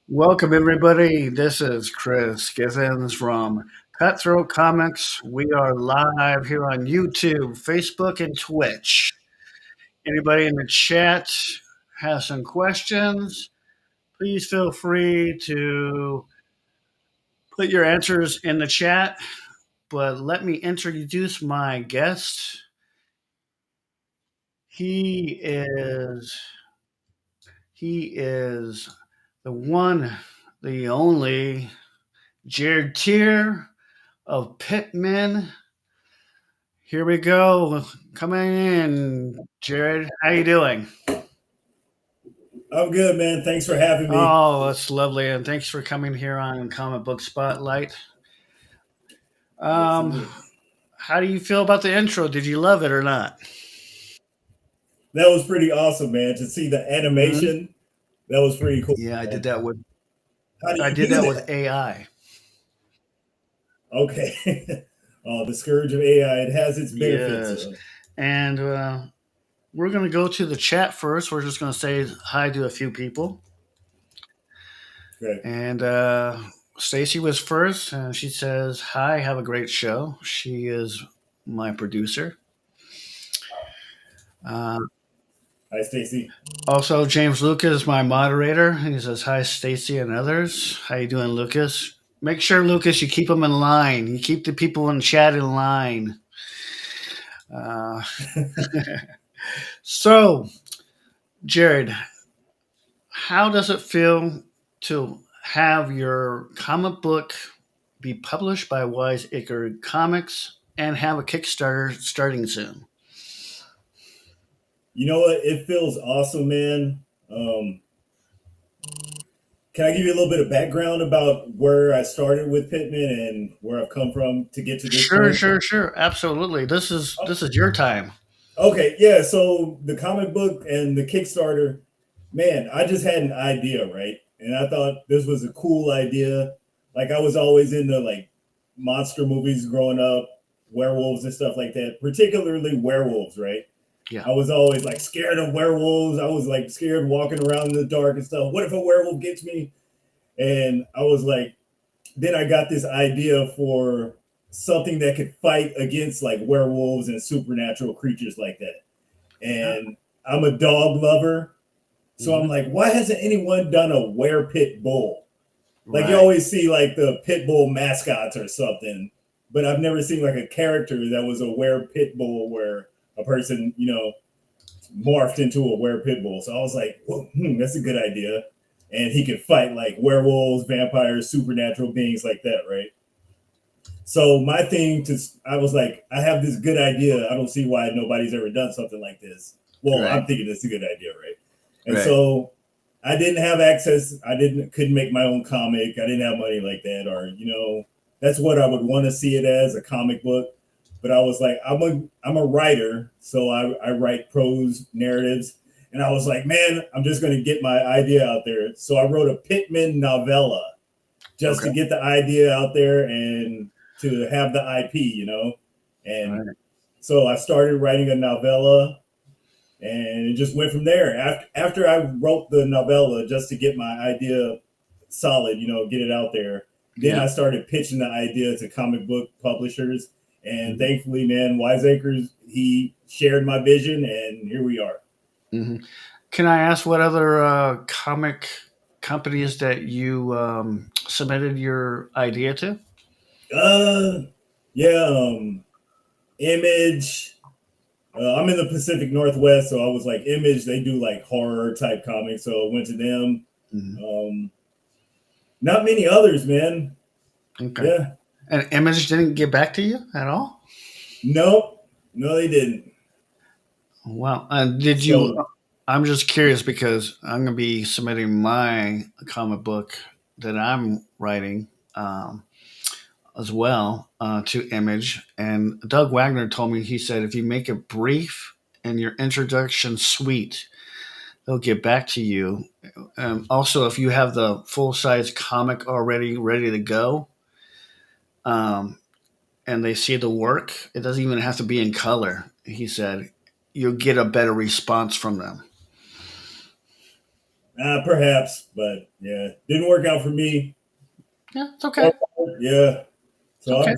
Welcome, everybody. This is Chris Githens from Cutthroat Comics. We are live here on YouTube, Facebook, and Twitch. Anybody in the chat has some questions? Please feel free to put your answers in the chat. But let me introduce my guest. He is he is the one, the only Teer of Pittman. Here we go. Coming in, Jared. How you doing? I'm good, man. Thanks for having me. Oh, that's lovely, and thanks for coming here on Comic Book Spotlight. Yes, Um, indeed. how do you feel about the intro? Did you love it or not? That was pretty awesome, man. To see the Hmm. animation, that was pretty cool, Yeah, man. How do I you did do that with that? AI. Okay. Oh, the scourge of AI, it has its benefits. Yes, and we're gonna go to the chat first. We're just gonna say hi to a few people, Okay. and Stacy was first, and she says, "Hi, have a great show." She is my producer. Uh, Hi, Stacy. Also, James Lucas is my moderator. He says, "Hi, Stacy and others. How you doing, Lucas? Make sure, Lucas, you keep them in line. You keep the people in chat in line." Uh, so, Jared, how does it feel to have your comic book be published by Wiseacre Comics and have a Kickstarter starting soon? You know what? It feels awesome, man. Um, can I give you a little bit of background about where I started with Pittman and where I've come from to get to this Sure, point? sure, sure. Absolutely. This is your time. Okay, yeah. So the comic book and the Kickstarter, man, I just had an idea, right? And I thought this was a cool idea. Like I was always into like monster movies growing up, werewolves and stuff like that, particularly werewolves, right? Yeah. I was always like scared of werewolves. I was like scared walking around in the dark and stuff. What if a werewolf gets me? And I was like, then I got this idea for something that could fight against like werewolves and supernatural creatures like that. Yeah. And I'm a dog lover. So I'm Mhm. like, why hasn't anyone done a were pit bull? Like you Right. always see like the pit bull mascots or something, but I've never seen like a character that was a were pit bull where a person, morphed into a were pit bull. So I was like, well, that's a good idea. And he could fight like werewolves, vampires, supernatural beings like that, right? So my thing to I was like, I have this good idea. I don't see why nobody's ever done something like this. Well, Right. I'm thinking it's a good idea, right? And Right. so I didn't have access. I didn't couldn't make my own comic. I didn't have money like that, or that's what I would want to see it as a comic book. But I was like, I'm a writer, so I write prose narratives, and I was like, man, I'm just gonna get my idea out there. So I wrote a Pittman novella just Okay. to get the idea out there and to have the IP. And Right. so I started writing a novella and it just went from there. After I wrote the novella just to get my idea solid, get it out there, then Yeah. I started pitching the idea to comic book publishers. And Mhm. thankfully, man, Wiseacres, he shared my vision and here we are. Mhm. Can I ask what other comic companies that you submitted your idea to? Uh, yeah, Image, I'm in the Pacific Northwest, so I was like, Image, they do like horror type comics, so I went to them. Mhm. Um, Not many others, man. Okay. Yeah, And Image didn't get back to you at all? nope, no, they didn't. Wow. And did you? So I'm just curious because I'm going to be submitting my comic book that I'm writing as well to Image. And Doug Wagner told me, he said, if you make it brief and your introduction sweet, they'll get back to you. Also, if you have the full size comic already ready to go, um, and they see the work, it doesn't even have to be in color. He said you'll get a better response from them. Perhaps, but yeah, didn't work out for me. Yeah, it's okay. Yeah, It's so okay. I'm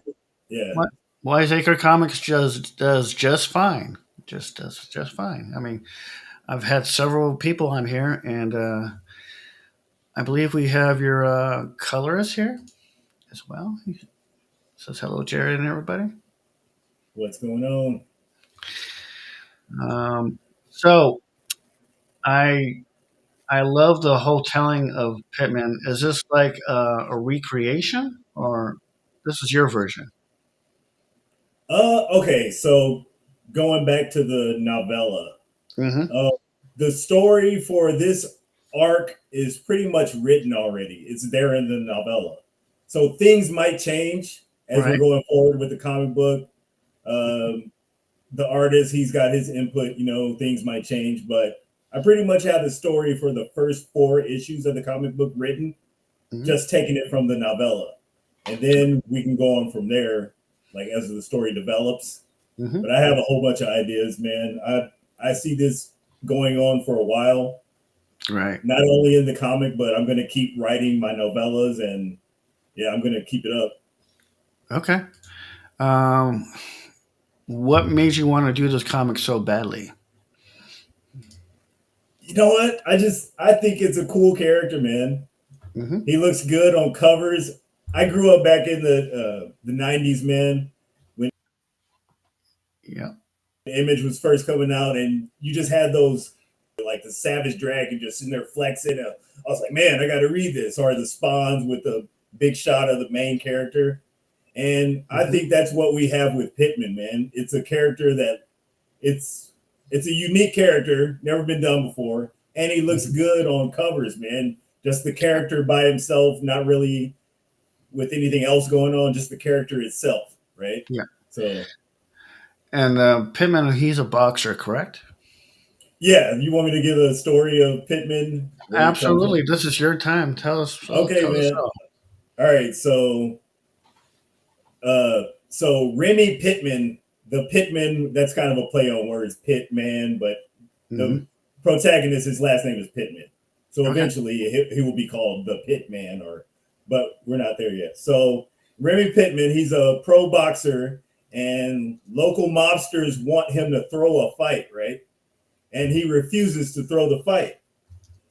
yeah. What Wiseacre Comics just does just fine. Just does just fine. I mean, I've had several people on here, and I believe we have your colorist here as well. He says hello, Jared, and everybody. What's going on? Um, so I I love the whole telling of Pittman. Is this like a recreation, or this is your version? Okay, so going back to the novella, Mm-hmm. uh, the story for this arc is pretty much written already. It's there in the novella, so things might change as we're Right. going forward with the comic book. Um, the artist, he's got his input. Things might change, but I pretty much have the story for the first 4 issues of the comic book written, Mm-hmm. just taking it from the novella, and then we can go on from there, like as the story develops. Mm-hmm. But I have a whole bunch of ideas, man. I see this going on for a while, Right. not only in the comic, but I'm going to keep writing my novellas, and yeah, I'm going to keep it up. Okay. Um, what made you want to do this comic so badly? You know what? I think it's a cool character, man. Mm-hmm. He looks good on covers. I grew up back in the '90s, man, when Yeah. the Image was first coming out, and you just had those like the Savage Dragon just sitting there flexing. I was like, man, I got to read this. Or the Spawns with the big shot of the main character. And I Mm-hmm. think that's what we have with Pittman, man. It's a character that it's it's a unique character, never been done before, and he looks Mm-hmm. good on covers, man. Just the character by himself, not really with anything else going on, just the character itself, right? Yeah. So And Pittman, he's a boxer, correct? yeah, you want me to give a story of Pittman, where he comes Absolutely. from? This is your time. Tell us. Okay, Tell us man. all. All right, so Remy Pittman, the Pittman, that's kind of a play on words, Pittman, but the Mm-hmm. protagonist, his last name is Pittman. So Okay. eventually he will be called the Pittman, but we're not there yet. So Remy Pittman, he's a pro boxer, and local mobsters want him to throw a fight, right? And he refuses to throw the fight.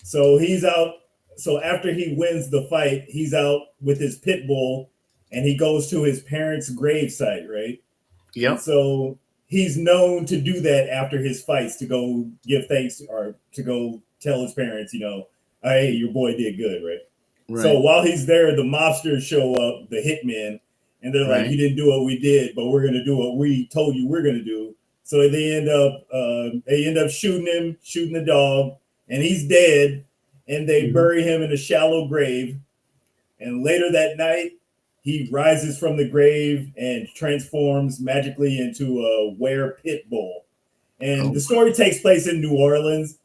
So he's out. So after he wins the fight, he's out with his pit bull, and he goes to his parents' gravesite, right? And Yep. so he's known to do that after his fights, to go give thanks or to go tell his parents, hey, your boy did good, right? So Right. while he's there, the mobsters show up, the hitmen, and they're like, Right. "You didn't do what we did, but we're gonna do what we told you we're gonna do." So they end up shooting him, shooting the dog, and he's dead. And they Mm-hmm. bury him in a shallow grave. And later that night, he rises from the grave and transforms magically into a were pit bull. And the Oh. story takes place in New Orleans,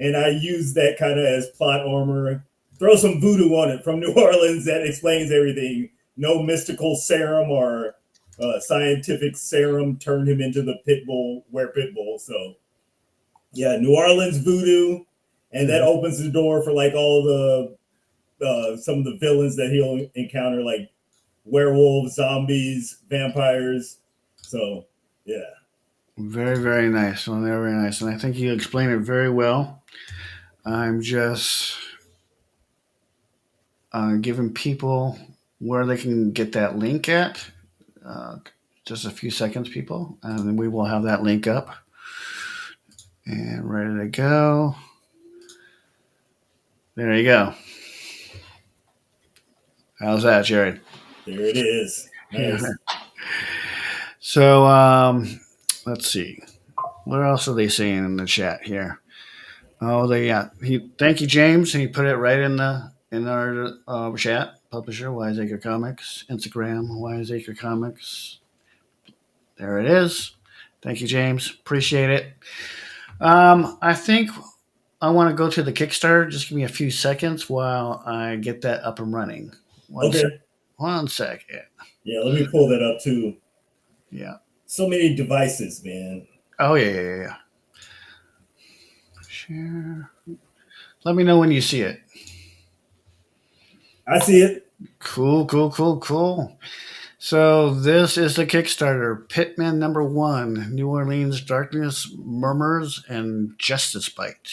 and I use that kind of as plot armor. Throw some voodoo on it from New Orleans that explains everything. No mystical serum or scientific serum turned him into the pit bull, were pit bull. So yeah, New Orleans voodoo, and that Mm-hmm. opens the door for like all the some of the villains that he'll encounter, like werewolves, zombies, vampires. So yeah. Very, very nice. Well, very nice. And I think you explained it very well. I'm just giving people where they can get that link at. Uh, just a few seconds, people, and then we will have that link up and ready to go. There you go. How's that, Jared? There it is. Yeah. Nice. So let's see. What else are they saying in the chat here? Oh, they yeah. He thank you, James. He put it right in our chat. Publisher Wiseacre Comics, Instagram Wiseacre Comics. There it is. Thank you, James. Appreciate it. I think I want to go to the Kickstarter. Just give me a few seconds while I get that up and running. One sec. Okay. One second. Yeah, let me pull that up too. Yeah. So many devices, man. Oh yeah. Share. Let me know when you see it. I see it. Cool, cool, cool, cool. So this is the Kickstarter Pitman #1: New Orleans Darkness, Murmurs, and Justice Bite.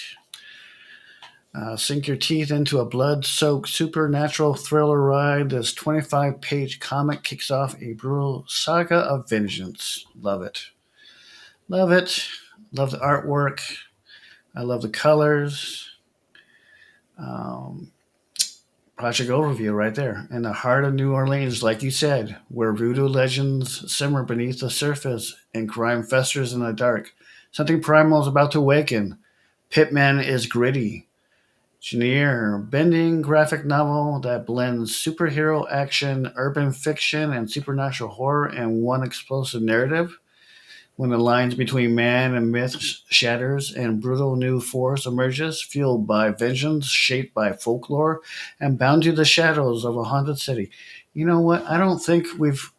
Sink your teeth into a blood-soaked supernatural thriller ride. This 25-page comic kicks off a brutal saga of vengeance. Love it. Love it. Love the artwork. I love the colors. Um, Project overview right there. In the heart of New Orleans, like you said, where voodoo legends simmer beneath the surface and crime festers in the dark. Something primal is about to awaken. Pitman is gritty, genre bending graphic novel that blends superhero action, urban fiction, and supernatural horror in one explosive narrative. When the lines between man and myth shatters and brutal new force emerges, fueled by vengeance, shaped by folklore, and bound to the shadows of a haunted city. You know what? I don't think we've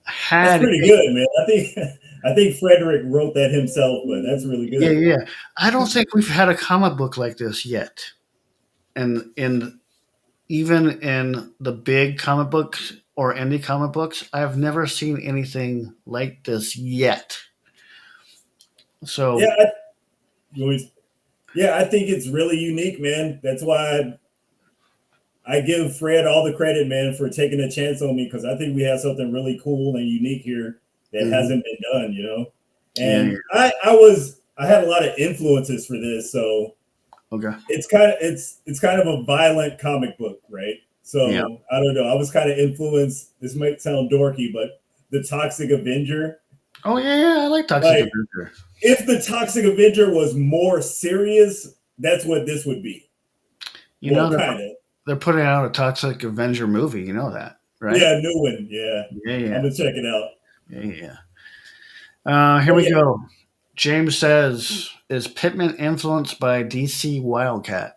That's had pretty a good, man. I think Frederick wrote that himself, but that's really yeah, good. yeah. I don't think we've had a comic book like this yet. And even in the big comic books or indie comic books, I've never seen anything like this yet. Yeah, So you always, yeah, I think it's really unique, man. That's why I give Fred all the credit, man, for taking a chance on me because I think we have something really cool and unique here that mhm. hasn't been done, you know. Yeah, yeah. And I had a lot of influences for this, so Okay. it's kind of a violent comic book, right? Yeah. So I don't know. I was kind of influenced. This might sound dorky, but the Toxic Avenger, Oh yeah, yeah. I like Toxic like Avenger. if the Toxic Avenger was more serious, that's what this would be. You know Well, they're kind of. they're putting out a Toxic Avenger movie. You know that, right? Yeah, new one. Yeah, Yeah, I'm yeah, gonna check it out. yeah, yeah. Here But we yeah, go. James says, "Is Pittman influenced by DC Wildcat?"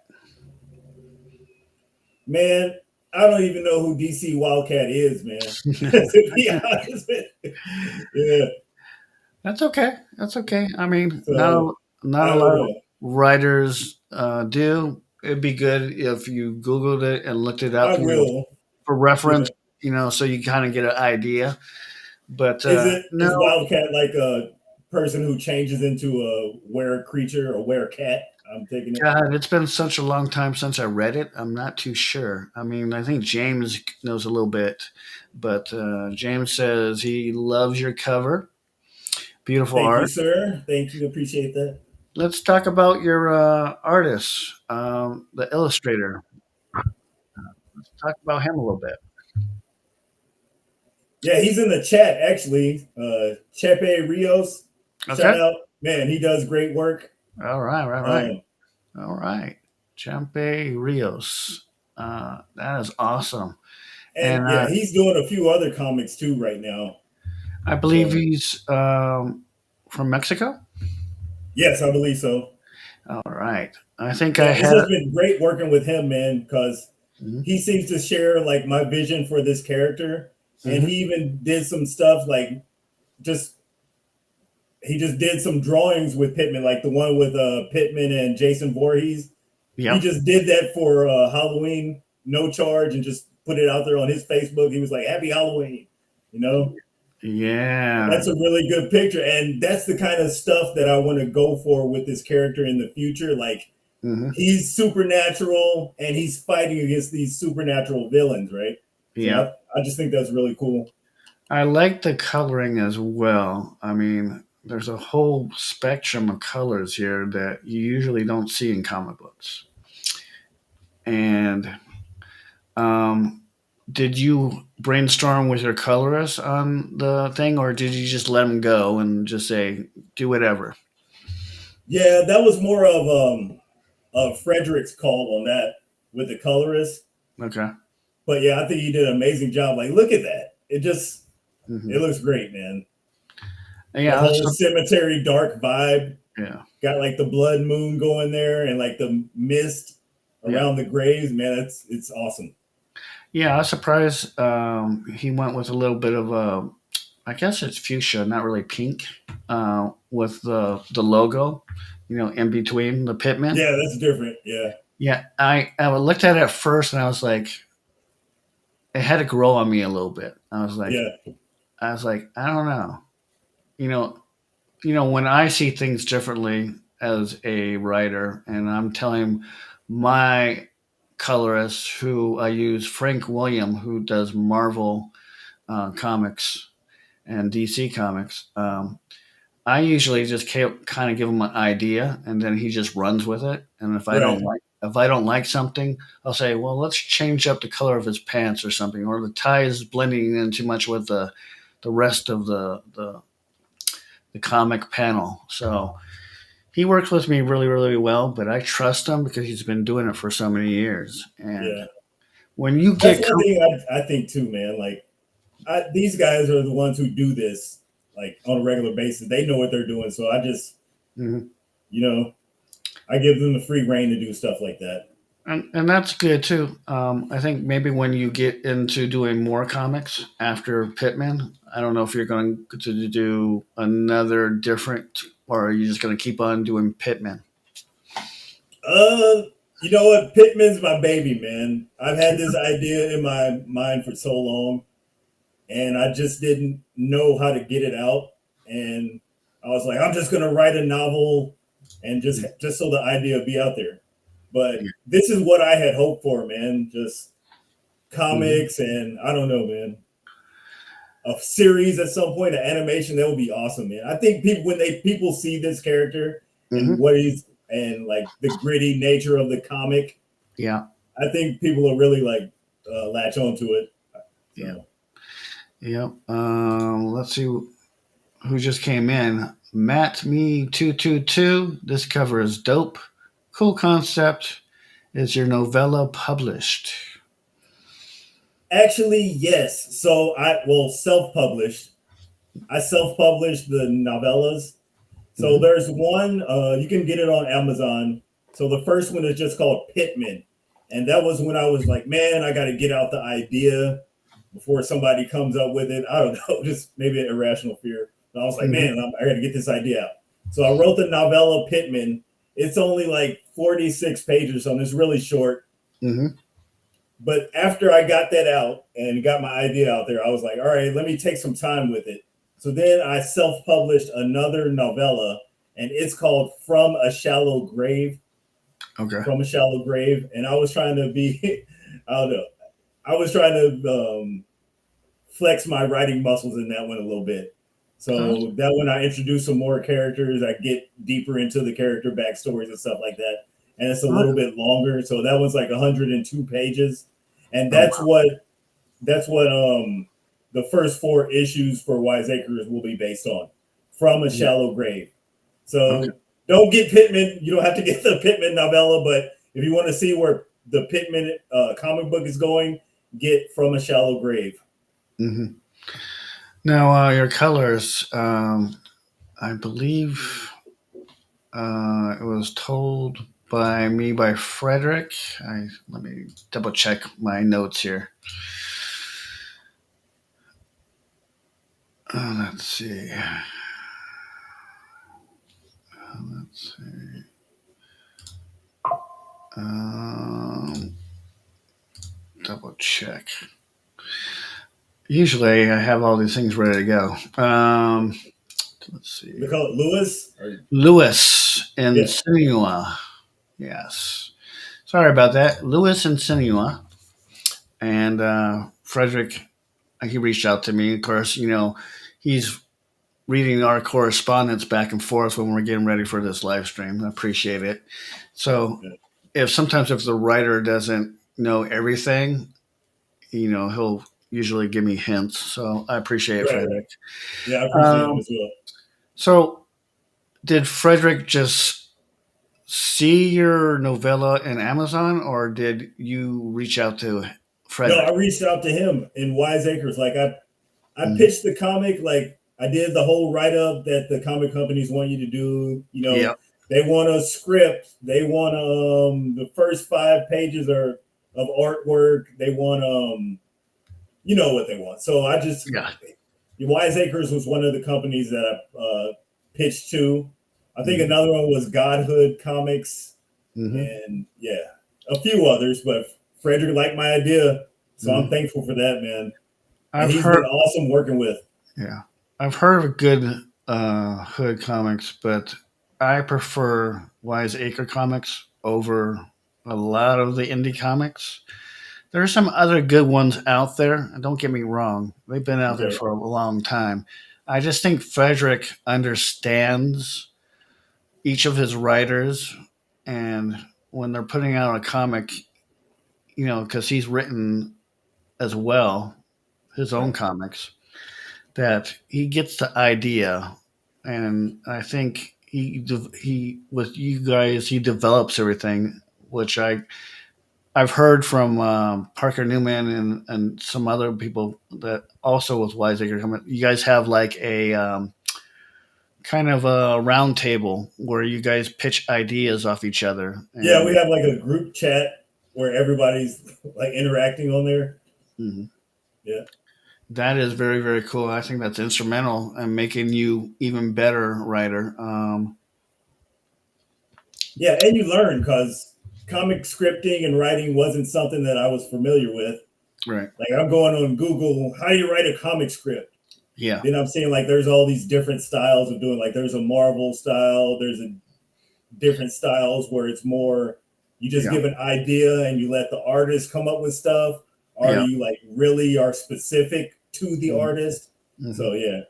man, I don't even know who DC Wildcat is, man. To be honest with you. Yeah. That's okay. That's okay. I mean, So not a I don't lot of know. writers do. It'd be good if you Googled it and looked it I up, will. for Yeah. reference, so you kind of get an idea. But Is no, Wildcat like a person who changes into a were creature or were cat? I'm taking it. God, it's been such a long time since I read it. I'm not too sure. I mean, I think James knows a little bit, but James says he loves your cover. Beautiful Thank you, art. sir. Thank you. Appreciate that. Let's talk about your artist, the illustrator. Let's talk about him a little bit. Yeah, he's in the chat actually. Chepe Rios, Okay. shout out, man. He does great work. All right. Right. Right. Um, All right. Champe Rios. That is awesome. and And yeah, he's doing a few other comics too right now. I believe So he's from Mexico. yes, I believe so. All right. I think I Yeah, it's had just it. been great working with him, man, because Mhm. he seems to share like my vision for this character. And Mhm. he even did some stuff like just he just did some drawings with Pittman, like the one with Pittman and Jason Voorhees. He Yep. just did that for Halloween, no charge, and just put it out there on his Facebook. He was like, "Happy Halloween," you know. And Yeah. that's a really good picture, and that's the kind of stuff that I want to go for with this character in the future. Like Mhm. he's supernatural, and he's fighting against these supernatural villains, right? So Yep. I just think that's really cool. I like the coloring as well. I mean, there's a whole spectrum of colors here that you usually don't see in comic books. And um, did you brainstorm with your colorist on the thing, or did you just let them go and just say, do whatever? Yeah, that was more of Frederick's call on that with the colorist. Okay. But yeah, I think he did an amazing job. Like, look at that. It Hmm. looks great, man. The Yeah. whole cemetery dark vibe. Yeah. Got like the blood moon going there and like the mist Yeah. around the graves, man. It's awesome. Yeah. I was surprised he went with a little bit of a, I guess it's fuchsia, not really pink, with the logo, in between the Pitman. Yeah, that's different. Yeah. Yeah, I looked at it at first and I was like, it had to grow on me a little bit. Yeah, I was like, I don't know. You know, when I see things differently as a writer, and I'm telling my colorist, who I use, Frank William, who does Marvel comics and DC comics. I usually just kind of give him an idea, and then he just runs with it. And right. if I don't like something, I'll say, well, let's change up the color of his pants or something, or the tie is blending in too much with the rest of the comic panel. So he works with me really, really well, but I trust him because he's been doing it for so many years. And Yeah, when you that's get one thing I think too, man. Like these guys are the ones who do this like on a regular basis. They know what they're doing, so I just Mhm. you know I give them the free reign to do stuff like that. And that's good too. I think maybe when you get into doing more comics after Pittman, I don't know if you're going to do another different, or are you just going to keep on doing Pittman? Uh, you know what? Pittman's my baby, man. I've had this idea in my mind for so long, and I just didn't know how to get it out. And I was like, I'm just gonna write a novel, and just so the idea would be out there. But this is what I had hoped for, man. Just Mm-hmm. comics, and I don't know, man. A series at some point, an animation that would be awesome, man. I think people when they people see this character and Mm-hmm. what he's and like the gritty nature of the comic, Yeah, I think people will really like latch onto it. yeah, So yeah. Let's see who just came in. Matt Me 222. This cover is dope. Cool concept. Is your novella published? actually, yes. So self-published. I self-published the novellas. So Mm-hmm. there's one you can get it on Amazon. So the first one is just called Pitman, and that was when I was like, man, I got to get out the idea before somebody comes up with it. I don't know, just maybe an irrational fear. And I was like, Mm-hmm. man, I got to get this idea out. So I wrote the novella Pitman. It's only like 46 pages, so it's really short. Mm-hmm. But after I got that out and got my idea out there, I was like, all right, let me take some time with it. So then I self published another novella, and it's called From a Shallow Grave. Okay. From a Shallow Grave. And I was trying to be, I don't know, I was trying to flex my writing muscles in that one a little bit. So that when I introduce some more characters, I get deeper into the character backstories and stuff like that. And it's a little bit longer. So that one's like 102 pages. And Oh, that's what the first four issues for Wiseacres will be based on. From a wow. Shallow Grave. Okay. So don't get Pittman. You don't have to get the Pittman novella, but if you want to see where the Pittman comic book is going, get From a Shallow Grave. Mm-hmm. Now, your colors, I believe it was told by Frederick. Let me double check my notes here. Let's see. Let's see. Um, double check. Usually, I have all these things ready to go. Let's They see. call it Lewis. Or Lewis and yeah, Sinua. Yes. Sorry about that. Lewis and Sinua. And Frederick, he reached out to me. Of course, he's reading our correspondence back and forth when we're getting ready for this live stream. I appreciate it. So, yeah, if the writer doesn't know everything, he'll usually give me hints. So I appreciate it, right. Frederick. Yeah, I appreciate him Um, as well. so did Frederick just see your novella in Amazon, or did you reach out to No, Frederick? I reached out to him in Wiseacres. Like I Mm-hmm. pitched the comic, like I did the whole write up that the comic companies want you to do. Yep. They want a script. They want the first 5 pages are of artwork. They want you know what they want. So I just Yeah. Wiseacres was one of the companies that I pitched to. I think Mm-hmm. another one was Godhood Comics, Mm-hmm. and yeah. a few others, but Frederick liked my idea, so I'm Mhm. thankful for that, man. And I've he's heard, been awesome working with. yeah, I've heard of good Hood comics, but I prefer Wise Acre comics over a lot of the indie comics. There are some other good ones out there. And don't get me wrong; they've been out there Right. for a long time. I just think Frederick understands each of his writers, and when they're putting out a comic, because he's written as well his own Right. comics, that he gets the idea, and I think he with you guys he develops everything, which I've heard from Parker Newman and some other people that also with Wiseacre coming. You guys have like a kind of a round table where you guys pitch ideas off each other, Yeah, we and have like a group chat where everybody's like interacting on there. mhm, Yeah. that is very very cool. I think that's instrumental in making you even better writer. Yeah, and you learn because comic scripting and writing wasn't something that I was familiar with. Right. Like I'm going on Google, how do you write a comic script? Yeah. Then I'm seeing like there's all these different styles of doing like there's a Marvel style, there's a different styles where it's more you just Yeah. give an idea and you let the artist come up with stuff, or Yeah. you like really are specific to the Mhm. artist. Mhm. So yeah,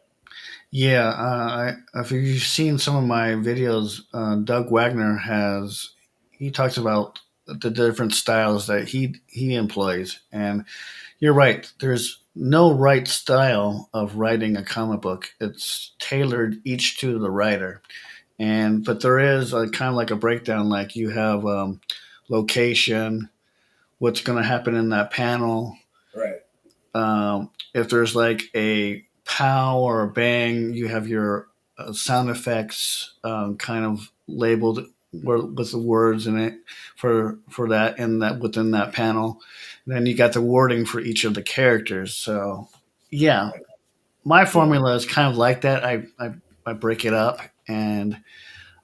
Yeah, if you've seen some of my videos, Doug Wagner has he talks about the different styles that he employs, and you're right. There's no right style of writing a comic book. It's tailored each to the writer, and but there is a kind of like a breakdown. Like you have location, what's going to happen in that panel, right. if there's like a pow or a bang, you have your sound effects kind of labeled with the words in it for that and that within that panel. And then you got the wording for each of the characters. So yeah, my Yeah, formula is kind of like that. I break it up, and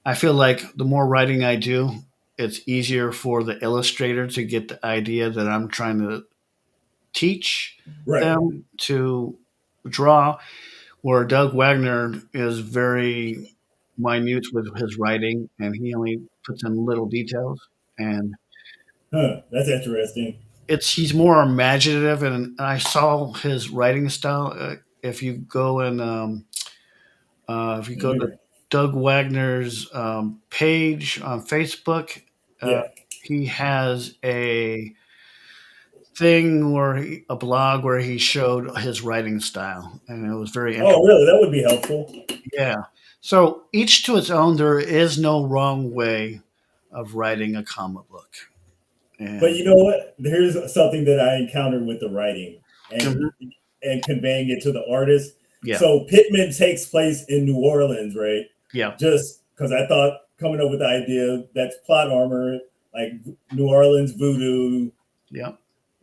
I feel like the more writing I do, it's easier for the illustrator to get the idea that I'm trying to teach right. them to draw, where Doug Wagner is very minute with his writing and he only puts in little details. And Huh, that's interesting. he's more imaginative. And I saw his writing style. If you go and if you go to Remember, Doug Wagner's page on Facebook, uh, yeah. he has a blog where he showed his writing style, and it was very Oh, interesting. really? That would be helpful. Yeah. So each to its own. There is no wrong way of writing a comic book, But and you know what? Here's something that I encountered with the writing mhm, and conveying it to the artist. yeah, So Pittman takes place in New Orleans, right? yeah, Just because I thought coming up with the idea that's plot armor, like New Orleans voodoo, yeah,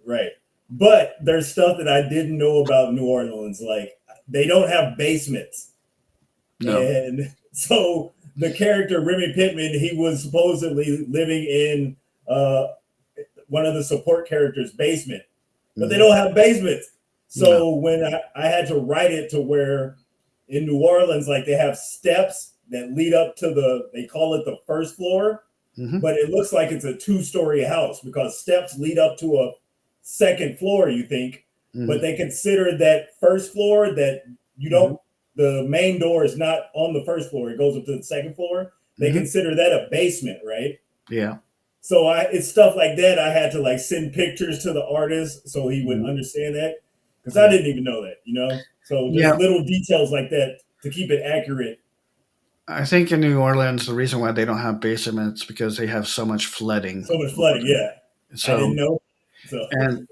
right? But there's stuff that I didn't know about New Orleans, like they don't have basements, no, and so the character Remy Pittman, he was supposedly living in uh, one of the support characters' basement, but they hmm, don't have basements. no, So when I had to write it to where in New Orleans, like they have steps that lead up to they call it the first floor, hmm, but it looks like it's a two-story house because steps lead up to a second floor, you think, but hmm, they consider that first floor that you hmm, don't, the main door is not on the first floor, it goes up to the second floor. They hmm, consider that a basement, right? yeah, So it's stuff like that. I had to like send pictures to the artist so he would mhm, understand that because I yeah, didn't even know that. So just yeah. little details like that to keep it accurate. I think in New Orleans, the reason why they don't have basements is because they have so much flooding So much over flooding. there. Yeah, I didn't So know. So and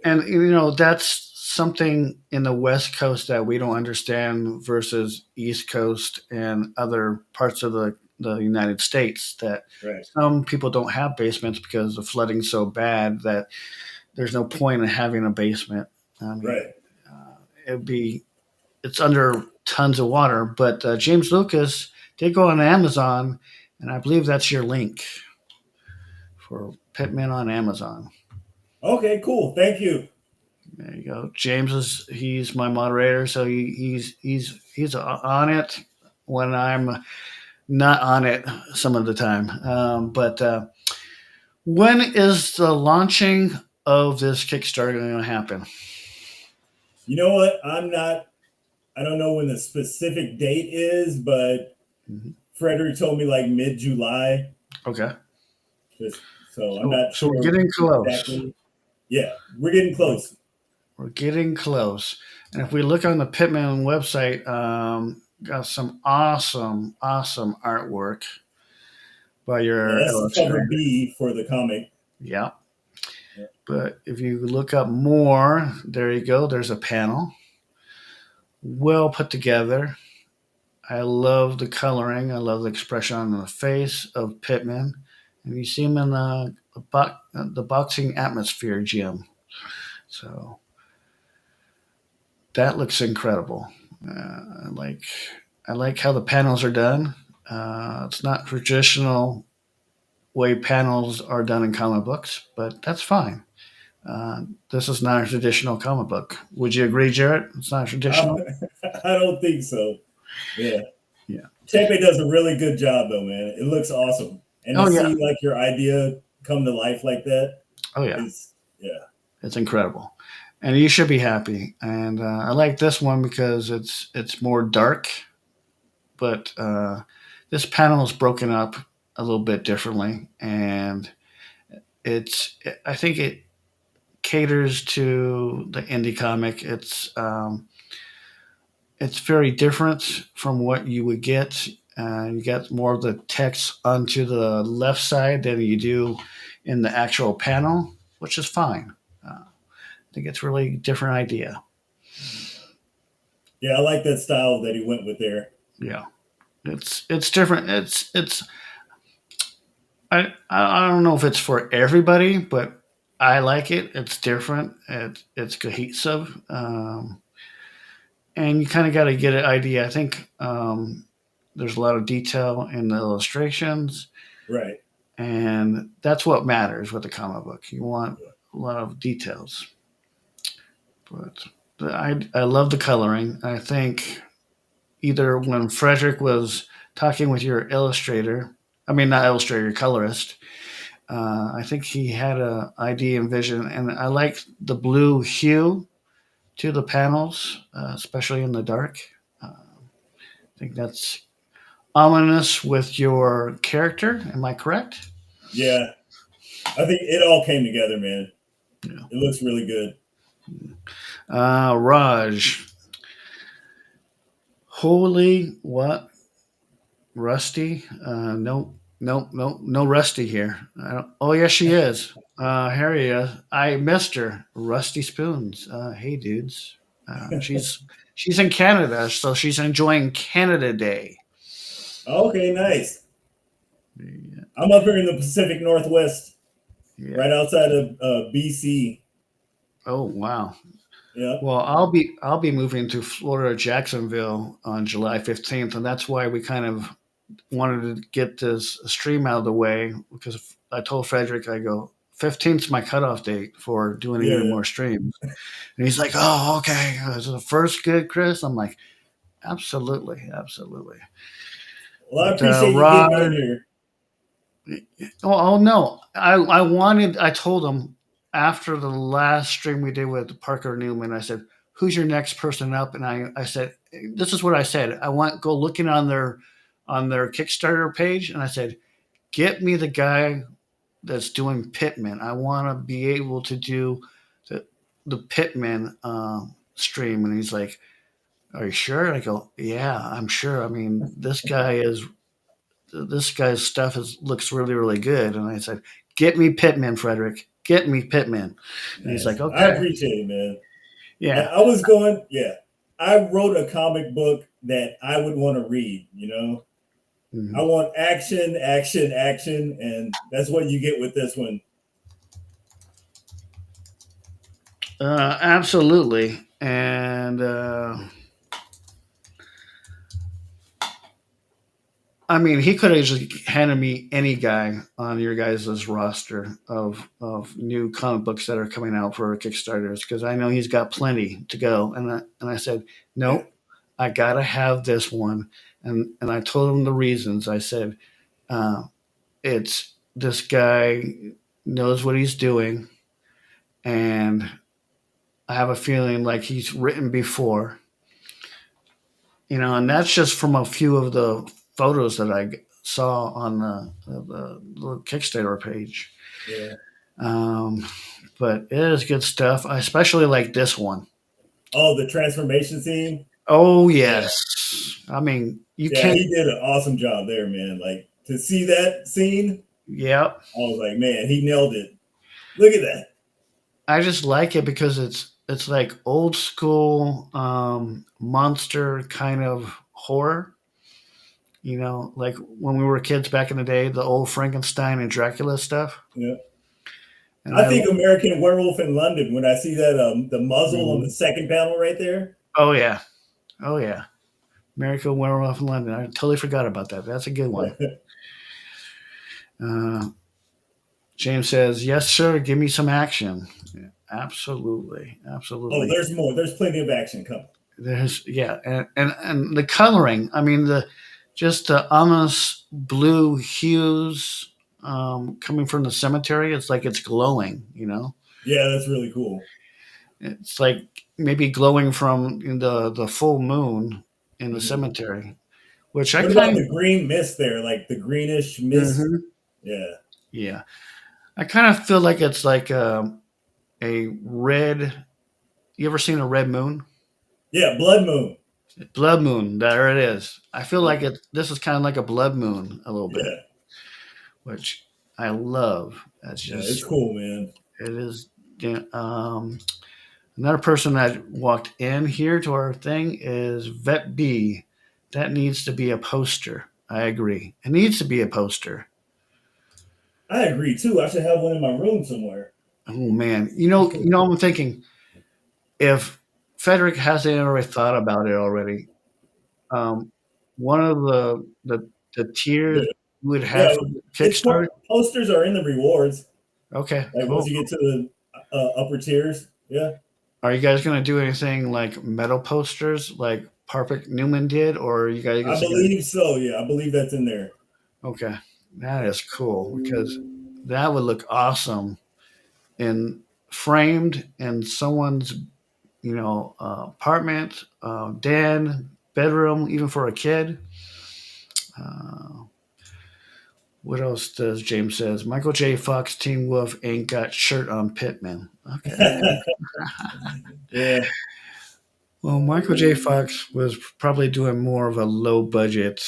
that's something in the West Coast that we don't understand versus East Coast and other parts of the United States, that right, some people don't have basements because the flooding's so bad that there's no point in having a basement. I mean, right. it'd be it's under tons of water. But James Lucas did go on Amazon, and I believe that's your link for Pittman on Amazon. Okay, cool. Thank you. There you go. James he's my moderator, so he's on it when I'm not on it some of the time. But when is the launching of this Kickstarter going to happen? You know what? I don't know when the specific date is, but Mhm. Frederick told me like mid July. Okay, So I'm so not so we're sure getting close. exactly. Yeah, we're getting We're, close. we're getting close. And if we look on the Pittman website, got some awesome artwork by Yeah, your that's the cover illustrator. B for the comic. Yeah. Yeah. But if you look up more, there you go. There's a panel, well put together. I love the coloring. I love the expression on the face of Pittman, and you see him in the boxing atmosphere gym. So that looks incredible. Uh, I like I like how the panels are done. It's not traditional way panels are done in comic books, but that's fine. This is not a traditional comic book. Would you agree, Jarrett? It's not Um, traditional. I don't think so. Yeah. Yeah. Chepe does a really good job though, man. It looks awesome. And to Oh yeah. see like your idea come to life like that Oh yeah. is yeah. It's incredible, and you should be happy. And I like this one because it's more dark, but this panel is broken up a little bit differently, and it's I think it caters to the indie comic. It's very different from what you would get. You get more of the text onto the left side than you do in the actual panel, which is fine. I think it's really different idea. Yeah, I like that style that he went with there. Yeah, it's different. It's I don't know if it's for everybody, but I like it. It's different. It's cohesive, and you kind of got to get an idea. I think there's a lot of detail in the illustrations, Right. and that's what matters with a comic book. You want a lot of details, but I love the coloring. I think either when Frederick was talking with your illustrator, I mean not illustrator, your colorist. I think he had a idea and vision, and I like the blue hue to the panels, especially in the dark. I think that's ominous with your character. Am I correct? Yeah. I think it all came together, man. Yeah. It looks really good. Raj, holy what? Rusty? No Rusty here. Oh, yes, she is. Here he is. I missed her. Rusty Spoons. Hey, dudes. She's in Canada, so she's enjoying Canada Day. Okay, nice. Yeah. I'm up here in the Pacific Northwest, Yeah. right outside of BC. Oh, wow. Yeah. Well, I'll be moving to Florida, Jacksonville on July 15th, and that's why we kind of wanted to get this stream out of the way because I told Frederick, I go, 15th is my cutoff date for doing even Yeah. more streams. And he's like, oh, okay. Is it the first good, Chris? I'm like, absolutely, absolutely. Well, I But appreciate you getting Rod, on here. oh no, I told him after the last stream we did with Parker Newman, I said, who's your next person up? And I said, this is what I said. I want go looking on their Kickstarter page, and I said, get me the guy that's doing Pittman. I want to be able to do the Pittman stream. And he's like, are you sure? And I go, yeah, I'm sure. I mean, this guy's stuff looks really, really good. And I said, get me Pittman, Frederick. Get me Pittman. And he's Nice. like, I okay. appreciate it, man. Yeah. I was going, yeah. I wrote a comic book that I would want to read, I Mhm. want action, action, action, and that's what you get with this one. Absolutely. And I mean, he could have just handed me any guy on your guys' roster of new comic books that are coming out for Kickstarters because I know he's got plenty to go. And I said, Yeah, nope, I gotta have this one. And I told him the reasons. I said, uh, it's this guy knows what he's doing, and I have a feeling like he's written before, and that's just from a few of the photos that I saw on the Kickstarter page. yeah. Um, but it is good stuff. I especially like this one. Oh, the transformation scene. Oh Yeah, yes, I mean you yeah. can't. He did an awesome job there, man. Like to see that scene, Yep, I was like, man, he nailed it. Look at that. I just like it because it's like old school monster kind of horror. Like when we were kids back in the day, the old Frankenstein and Dracula stuff. Yeah. And I I, think American Werewolf in London when I see that the muzzle on the Mhm. second panel right there. Oh yeah, oh yeah, Miracle Werewolf in London. I totally forgot about that. That's a good one. Uh, James says, "Yes, sir. Give me some action." Yeah, absolutely, Oh, absolutely. there's more. There's plenty of action coming. There's yeah, and the coloring. I mean the just the ominous blue hues coming from the cemetery. It's like it's glowing. Yeah, that's really cool. It's like maybe glowing from the full moon in the Mhm. cemetery, which I What about kind the green mist there? Like the greenish mist? of Yeah. yeah, I kind of feel like it's like a red. You ever seen a red moon? Yeah, blood moon. Blood moon. There it is. I feel Yeah. like this is kind of like a blood moon a little bit, Yeah. which I love. That's Yeah, it's just cool, man. it is. Yeah, another person that walked in here to our thing is Vet B. That needs to be a poster. I agree. It needs to be a poster. I agree too. I should have one in my room somewhere. Oh man, I'm thinking if Frederick hasn't already thought about it already, um, one of the tiers The, you would yeah, have for Kickstarter. posters are in the rewards. Okay, Like once cool. you get to the upper tiers. Yeah. Are you guys gonna do anything like metal posters like Parpick Newman did, or are you guys I just gonna? believe so. Yeah, I believe that's in there. Okay, that is cool because that would look awesome in framed in someone's apartment, den, bedroom, even for a kid. Uh, what else does James says? Michael J. Fox, Teen Wolf ain't got shirt on Pittman. Okay. Yeah. Well, Michael J. Fox was probably doing more of a low budget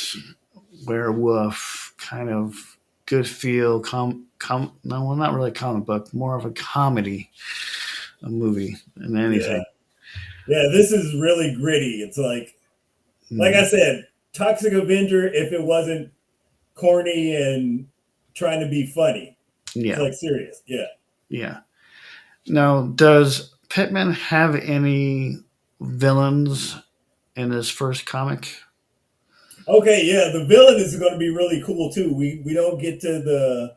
werewolf kind of good feel no, well, not really comic book, more of a comedy a movie than Yeah. anything. Yeah. This is really gritty. It's like I Mm, said, Toxic Avenger, if it wasn't corny and trying to be funny. It's yeah, like serious. Yeah. yeah. Now, does Pittman have any villains in his first comic? Okay, yeah, the villain is going to be really cool too. We don't get to the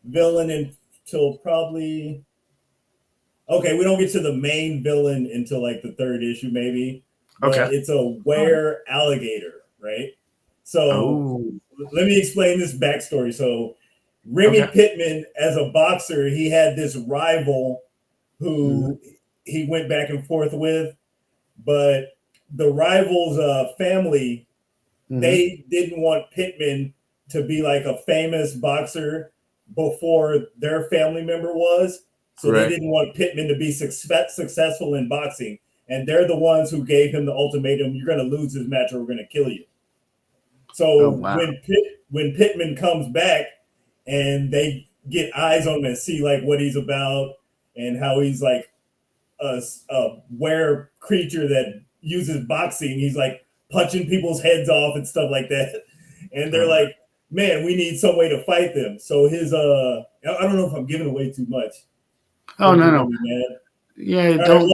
villain until probably okay, we don't get to the main villain until like the third issue maybe, but Okay. it's a All right. were alligator, right? So Oh, let me explain this backstory. So okay. Remy Pittman, as a boxer, he had this rival Hmm. who he went back and forth with, but the rival's family, Hmm. they didn't want Pittman to be like a famous boxer before their family member was. So they Right. didn't want Pittman to be successful in boxing. And they're the ones who gave him the ultimatum: you're going to lose this match or we're going to kill you. Oh, So wow. when Pittman comes back and they get eyes on him and see like what he's about and how he's like a were creature that uses boxing. He's like punching people's heads off and stuff like that. And they're Oh, wow. like, man, we need some way to fight them. So his I don't know if I'm giving away too much. Oh, People no, are gonna no. be mad. Yeah, All right,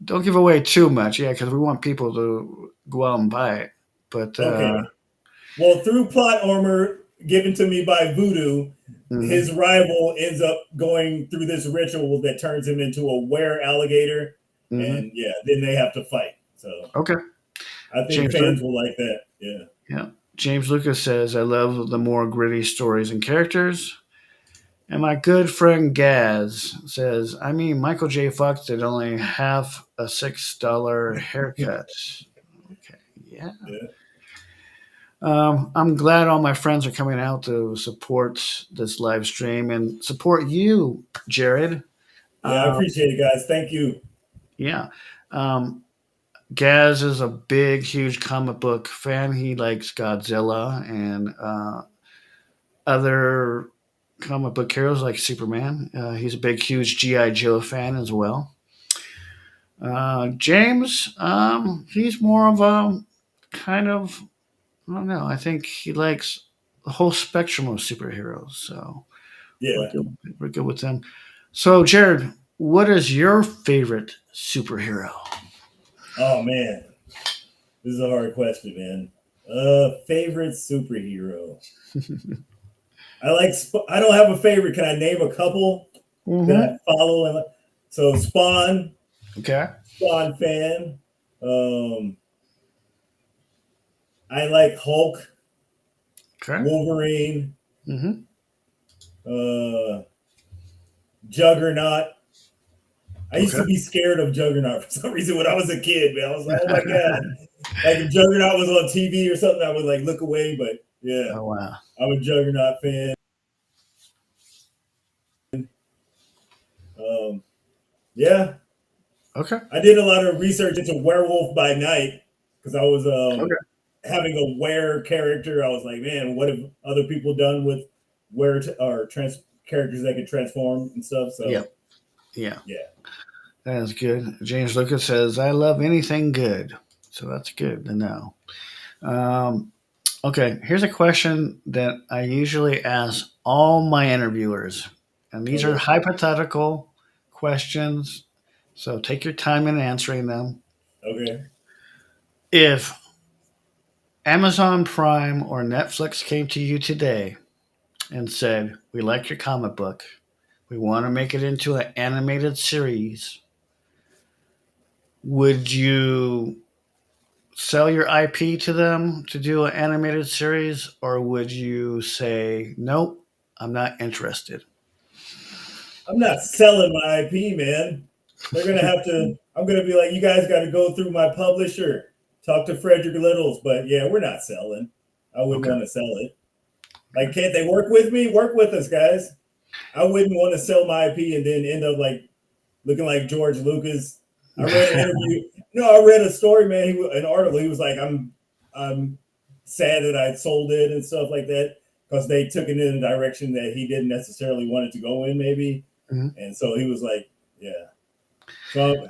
don't give away too much. Yeah, because we want people to go out and buy it. But okay. Well, through plot armor given to me by Voodoo, his Hmm. rival ends up going through this ritual that turns him into a were alligator, Hmm. and yeah, then they have to fight. So Okay. I think James, fans will like that. Yeah, yeah. James Lucas says, I love the more gritty stories and characters. And my good friend Gaz says, I mean, Michael J. Fox did only half a $6 haircut. Okay, yeah. yeah, I'm glad all my friends are coming out to support this live stream and support you, Jared. yeah. I appreciate it, guys. Thank you. Yeah. Um, Gaz is a big, huge comic book fan. He likes Godzilla and other comic book heroes like Superman. He's a big, huge G.I. Joe fan as well. James, he's more of a kind of, I don't know, I think he likes the whole spectrum of superheroes. So we're Yeah. good, we're good with them. So, Jared, what is your favorite superhero? Oh man, this is a hard question, man. Favorite superhero? I like. I don't have a favorite. Can I name a couple that I Mm-hmm. follow? And so Spawn, Okay. Spawn fan. Um, I like Hulk, Okay. Wolverine, Mm-hmm. uh, Juggernaut. I used Okay. to be scared of Juggernaut for some reason when I was a kid, man. I was like, oh my god. Like if Juggernaut was on TV or something, I would like look away. But yeah, Oh wow. I'm a Juggernaut fan. Um, yeah, Okay. I did a lot of research into Werewolf by Night because I was Okay. having a were character. I was like, man, what have other people done with were or characters that can transform and stuff? Yeah. So Yeah. yeah, That's good. James Lucas says, I love anything good. So that's good to know. Um, okay, here's a question that I usually ask all my interviewers. And these are okay, hypothetical questions. So take your time in answering them. okay. If Amazon Prime or Netflix came to you today and said, we like your comic book, we want to make it into an animated series, would you sell your IP to them to do an animated series, or would you say, nope, I'm not interested? I'm not selling my IP, man. They're gonna have to. I'm gonna be like, you guys got to go through my publisher, talk to Frederick Littles. But yeah, we're not selling. I wouldn't Okay. want to sell it. Like, can't they work with me? Work with us, guys. I wouldn't want to sell my IP and then end up like looking like George Lucas. I read an interview. No, I read a story, man. An article. He was like, I'm sad that I sold it and stuff like that because they took it in a direction that he didn't necessarily want it to go in, maybe. Mhm. And so he was like, yeah. So,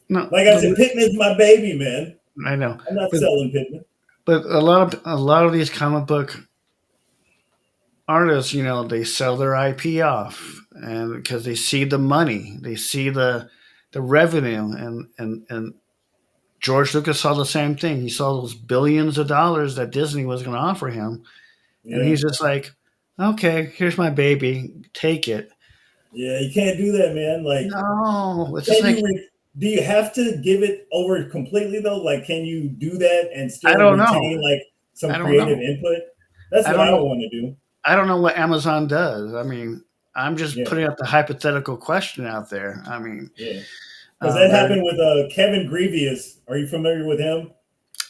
No, like I said, Pittman's my baby, man. I know, I'm not but selling Pittman. a lot of these comic book artists, they sell their IP off, and because they see the money, they see the revenue, and George Lucas saw the same thing. He saw those billions of dollars that Disney was going to offer him, and Yeah. he's just like, okay, here's my baby, take it. Yeah, you can't do that, man. Like, No, it's just can like, you do you have to give it over completely though? Like, can you do that and I still don't know. retain like some I don't creative know. input? That's I what don't I would know. want to do. I don't know what Amazon does. I mean, I'm just Yeah, putting up the hypothetical question out there. I mean, yeah. Because that they're happened with Kevin Grievous. Are you familiar with him?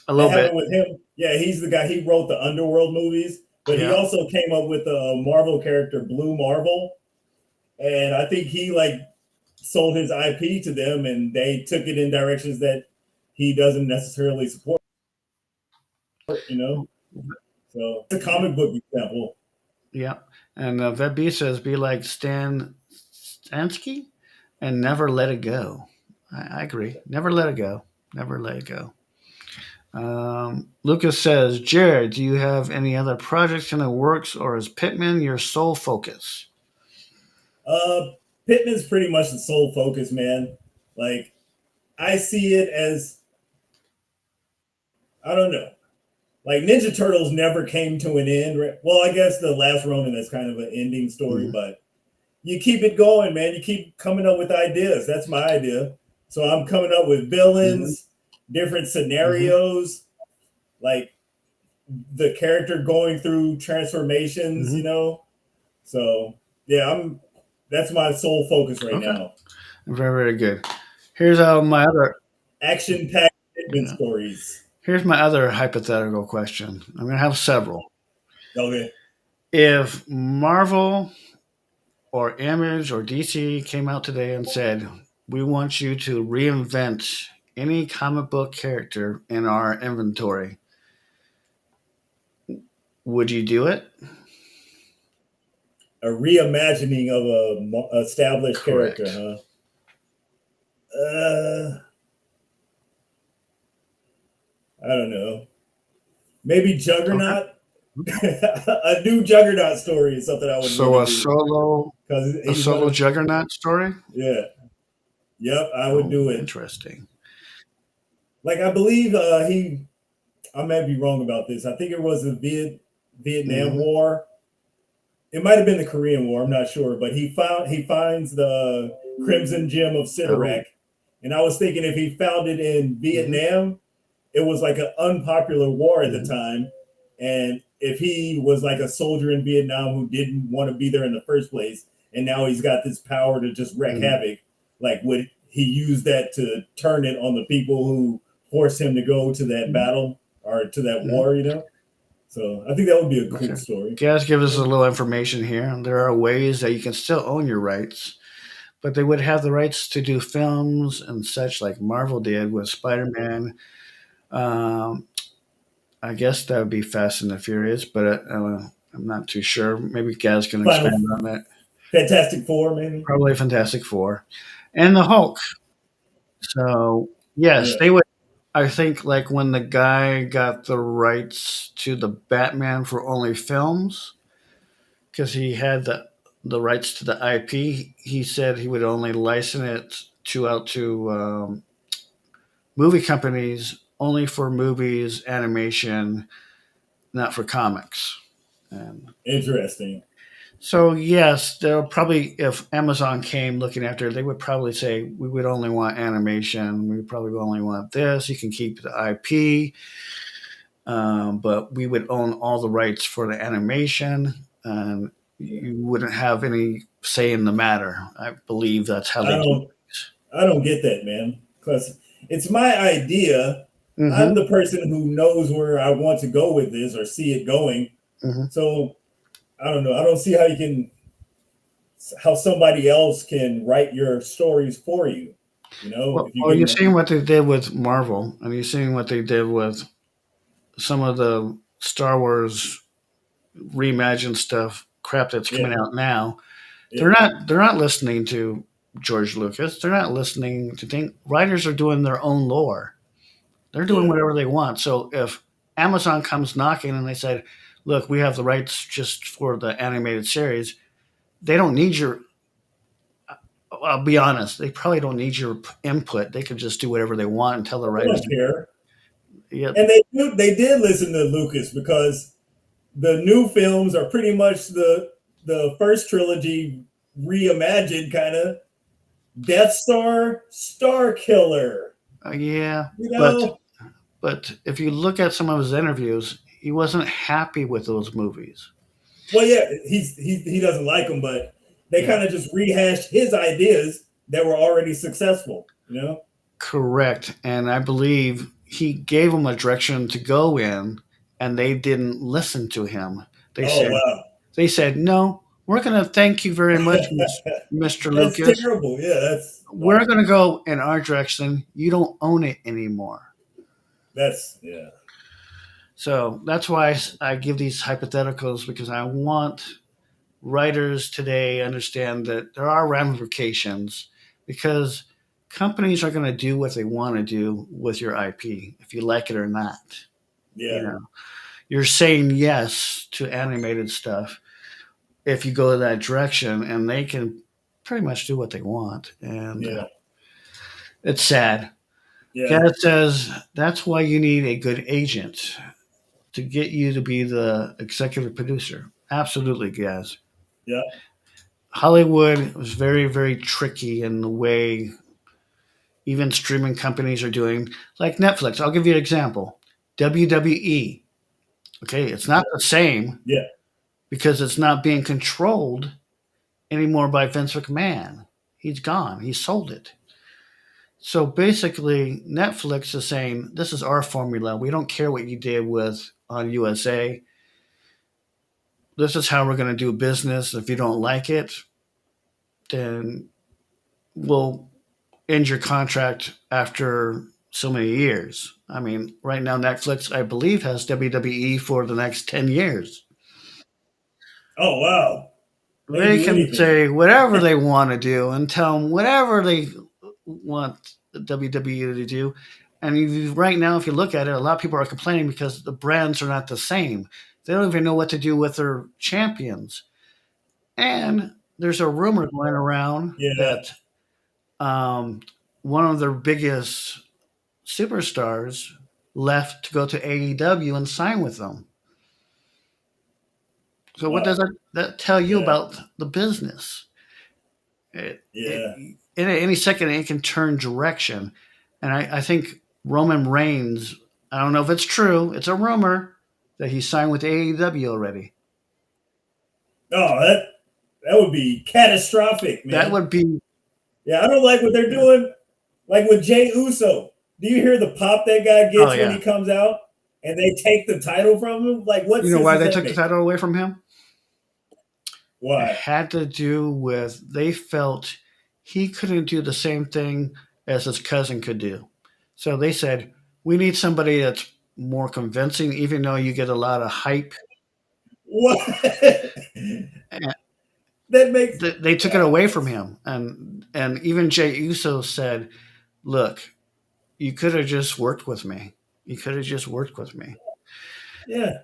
a That little bit. happened with him. Yeah, he's the guy. He wrote the Underworld movies, but he Yeah. also came up with the Marvel character Blue Marvel, and I think he like sold his IP to them, and they took it in directions that he doesn't necessarily support. You know, so it's a comic book example. Yeah. And Vet B says, be like Stan Stansky and never let it go. I agree. Never let it go. Never let it go. Lucas says, Jared, do you have any other projects in the works, or is Pittman your sole focus? Uh, Pittman's pretty much the sole focus, man. Like I see it as I don't know. like Ninja Turtles never came to an end. Well, I guess the last Ronin is kind of an ending story, Mhm. but you keep it going, man. You keep coming up with ideas. That's my idea. So I'm coming up with Mhm. villains, different Mhm. scenarios, like the character going through transformations, Mhm. So yeah, I'm that's my sole focus right Okay. now. Very, very good. Here's my other. Action packed Hitman Yeah. stories. Here's my other hypothetical question. I'm going to have several. Okay. If Marvel or Image or DC came out today and said, "We want you to reinvent any comic book character in our inventory," would you do it? A reimagining of a established character, Correct. huh? I don't know. Maybe Okay. Juggernaut. A new Juggernaut story is something I would want So to do because a he's solo one of Juggernaut story. yeah. Yep, I would Oh, do it. interesting. Like I believe he. I may be wrong about this. I think it was the Vietnam Hmm. War. It might have been the Korean War. I'm not sure, but he finds the Crimson Gem of Oh. Sidorak, and I was thinking if he found it in Hmm. Vietnam, it was like an unpopular war at the Hmm. time, and if he was like a soldier in Vietnam who didn't want to be there in the first place, and now he's got this power to just wreak Hmm. havoc, like would he use that to turn it on the people who forced him to go to that battle or to that Hmm. war? So I think that would be a cool Okay. story. Guys, give us a Yeah. little information here. There are ways that you can still own your rights, but they would have the rights to do films and such like Marvel did with Spider-Man. Um, I guess that would be Fast and the Furious, but I'm not too sure. Maybe Gaz can Final expand on that. Fantastic Four, maybe. Probably Fantastic Four and the Hulk. So yes, Yeah, they would. I think like when the guy got the rights to the Batman for only films, because he had the rights to the IP, he said he would only license it to movie companies only for movies, animation, not for comics. And interesting. so yes, they'll probably if Amazon came looking after it, they would probably say we would only want animation. We would probably only want this. You can keep the IP, but we would own all the rights for the animation, and you wouldn't have any say in the matter. I believe that's how I they do don't I don't get that, man. Because it's my idea. it. I'm Hmm. the person who knows where I want to go with this or see it going. Hmm. So I don't know. I don't see how somebody else can write your stories for you. If you Well, you're can. seeing what they did with Marvel, and you're seeing what they did with some of the Star Wars reimagined stuff, crap that's Yeah, coming out now. yeah, They're not listening to George Lucas. They're not listening to think writers are doing their own lore. They're doing yeah. whatever they want. So if Amazon comes knocking and they said, "Look, we have the rights just for the animated series," they don't need your. I'll be honest. They probably don't need your input. They could just do whatever they want and tell the I writers. don't care. Yeah, And they did listen to Lucas because the new films are pretty much the first trilogy reimagined kind of Death Star, Star Killer. yeah, You but know, if you look at some of his interviews, he wasn't happy with those movies. well, yeah, he doesn't like them, but they Yeah, kind of just rehashed his ideas that were already successful. correct. And I believe he gave them a direction to go in, and they didn't listen to him. They Oh said, wow, no, we're going to thank you very much, Mr. that's Lucas. terrible. Yeah, that's We're wow. going to go in our direction. You don't own it anymore. That's yeah, So that's why I give these hypotheticals because I want writers today understand that there are ramifications because companies are going to do what they want to do with your IP, if you like it or not. You yeah, know, you're saying yes to animated stuff if you go that direction, and they can pretty much do what they want. And yeah, it's sad. yeah. Gad says that's why you need a good agent. to get you to be the executive producer. Absolutely, guys. Yeah. Hollywood was very, very tricky in the way even streaming companies are doing, like Netflix. I'll give you an example. WWE. Okay, it's not the same Yeah. because it's not being controlled anymore by Vince McMahon. He's gone. He sold it. So basically, Netflix is saying this is our formula. We don't care what you did with on USA. This is how we're going to do business. If you don't like it, then we'll end your contract after so many years. I mean, right now Netflix, I believe, has WWE for the next 10 years. Oh wow. They They do can anything. say whatever they want to do and tell them whatever they want the WWE to do. And right now, if you look at it, a lot of people are complaining because the brands are not the same. They don't even know what to do with their champions. And there's a rumor going around Yeah. that um, one of their biggest superstars left to go to AEW and sign with them. So what does Wow. that tell you Yeah. about the business? It Yeah. in any second it can turn direction, and I think Roman Reigns. I don't know if it's true. It's a rumor that he signed with AEW already. Oh, that would be catastrophic, That man. would be Yeah, I don't like what they're yeah. doing. Like with Jay Uso. Do you hear the pop that guy Oh gets when he yeah. comes out and they take the title from him? Like, what You know sense why does they that took the make? title away from him? It Why? had to do with they felt he couldn't do the same thing as his cousin could do. So they said, we need somebody that's more convincing, even though you get a lot of hype. What? And That makes they took it away from him. And even Jay Uso said, look, you could have just worked with me. You could have just worked with me. yeah.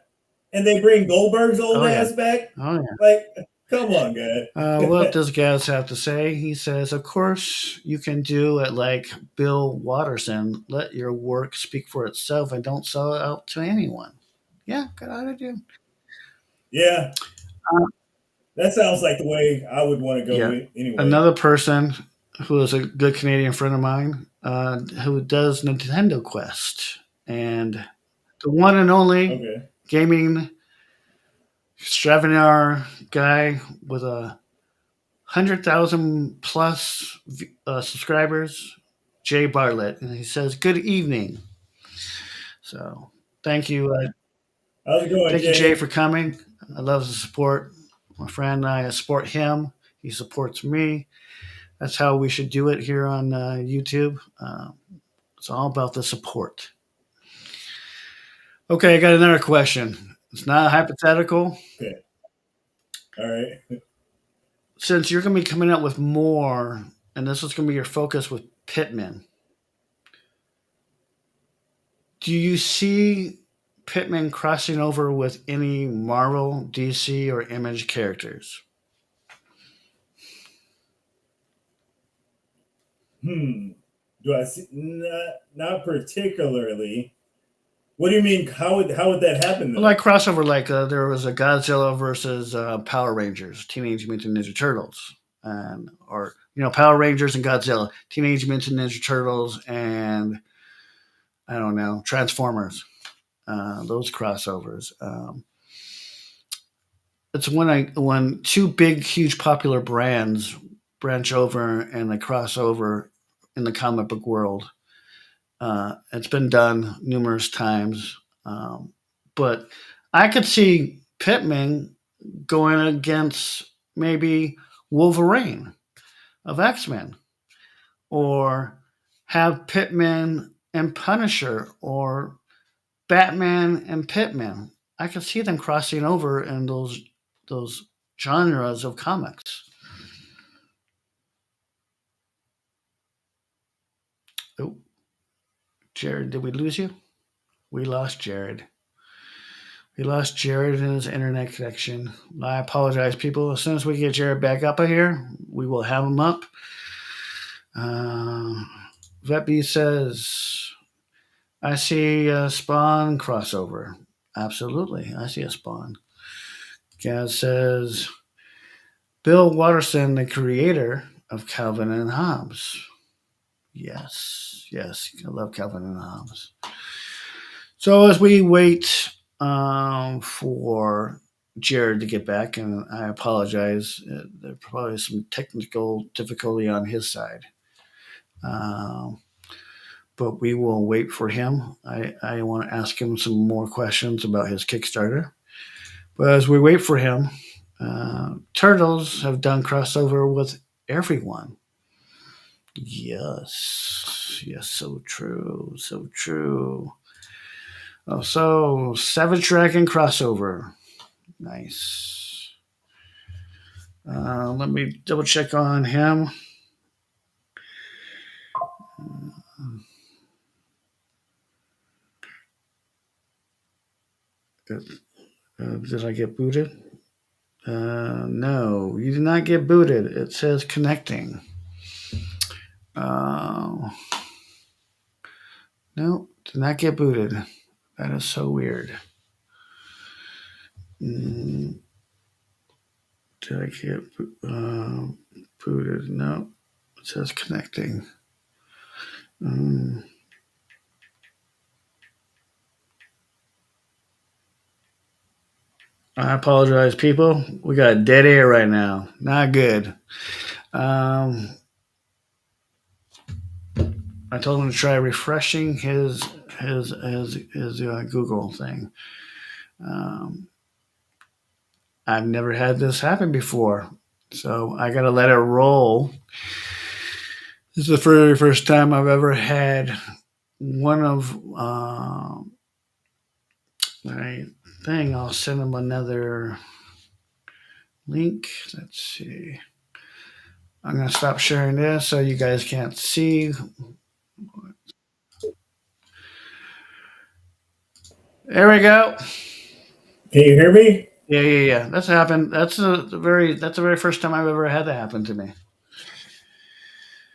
And they bring Goldberg's old Oh, yeah. ass back? Oh, yeah. Like, come on, guy. What does Gaz have to say? He says, of course, you can do it like Bill Watterson. Let your work speak for itself and don't sell it out to anyone. Yeah, good attitude. Yeah. Uh, That sounds like the way I would want to go yeah. anyway. Another person who is a good Canadian friend of mine who does Nintendo Quest. And the one and only Okay. gaming extraordinaire guy with 100,000 plus subscribers, Jay Bartlett, and he says, "Good evening." So, How's it going, thank you, Jay, for Jay? coming. I love the support. My friend and I support him. He supports me. That's how we should do it here on YouTube. It's all about the support. Okay, I got another question. It's not hypothetical. Okay. All right. Since you're going to be coming out with more, and this is going to be your focus with Pittman, do you see Pittman crossing over with any Marvel, DC, or Image characters? Hmm. Do I see? Not particularly. What do you mean? How would that happen Like though? crossover, like there was a Godzilla versus Power Rangers, Teenage Mutant Ninja Turtles, and or Power Rangers and Godzilla, Teenage Mutant Ninja Turtles, and I don't know Transformers. Those crossovers. It's when two big, huge, popular brands branch over and they cross over in the comic book world. It's been done numerous times, but I could see Pittman going against maybe Wolverine of X Men, or have Pittman and Punisher, or Batman and Pittman. I could see them crossing over in those genres of comics. Oh, Jared, did we lose you? We lost Jared. We lost Jared and his internet connection. I apologize, people. As soon as we get Jared back up here, we will have him up. Uh, Vetby says, I see a Spawn crossover. Absolutely. I see a spawn. Gaz says Bill Watterson, the creator of Calvin and Hobbes. Yes, yes, I love Calvin and Hobbes. So as we wait for Jared to get back, and I apologize, there's probably some technical difficulty on his side. Um, but we will wait for him. I want to ask him some more questions about his Kickstarter. But as we wait for him, Turtles have done crossover with everyone. Yes, yes, so true, so true. Oh, so Savage Dragon crossover. Nice. Let me double check on him. Did I get booted? No, you did not get booted. It says connecting. Uh, no, did not get booted. That is so weird. Mm, did I get booted? No, it says connecting. Mm, I apologize, people. We got dead air right now. Not good. Um, I told him to try refreshing his Google thing. Um, I've never had this happen before, so I got to let it roll. This is the very first time I've ever had one of my thing. I'll send him another link. Let's see. I'm gonna stop sharing this so you guys can't see. There we go. Can you hear me? Yeah, yeah, yeah. That's happened. That's the very first time I've ever had that happen to me.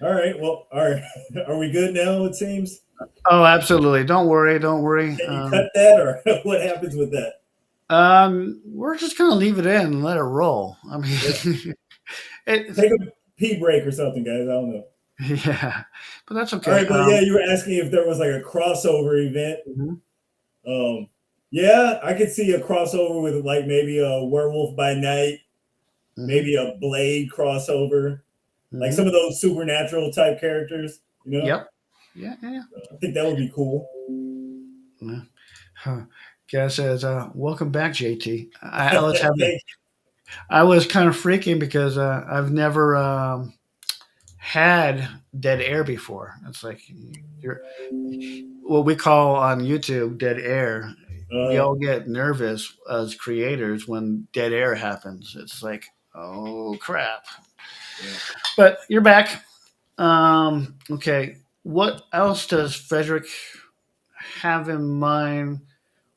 All right. Well, all right. Are we good now? It seems. Oh, absolutely. Don't worry. Don't worry. Can you cut that, or what happens with that? We're just gonna leave it in and let it roll. I Yeah. mean, it, Take a pee break or something, guys. I don't know. yeah, but that's All okay. right, but yeah, you were asking if there was like a crossover event. Mhm, Um, yeah, I could see a crossover with like maybe a Werewolf by Night, mhm, maybe a Blade crossover, like some mhm. of those supernatural type characters. You know, Yep. Yeah, yeah, I think that would be cool. yeah. Huh. Guy says, "Welcome back, JT." I was having, Thank I was kind of freaking because I've never had dead air before. It's like you're what we call on YouTube dead air. you. We all get nervous as creators when dead air happens. It's like, oh crap! Yeah. But you're back. Okay. What else does Frederick have in mind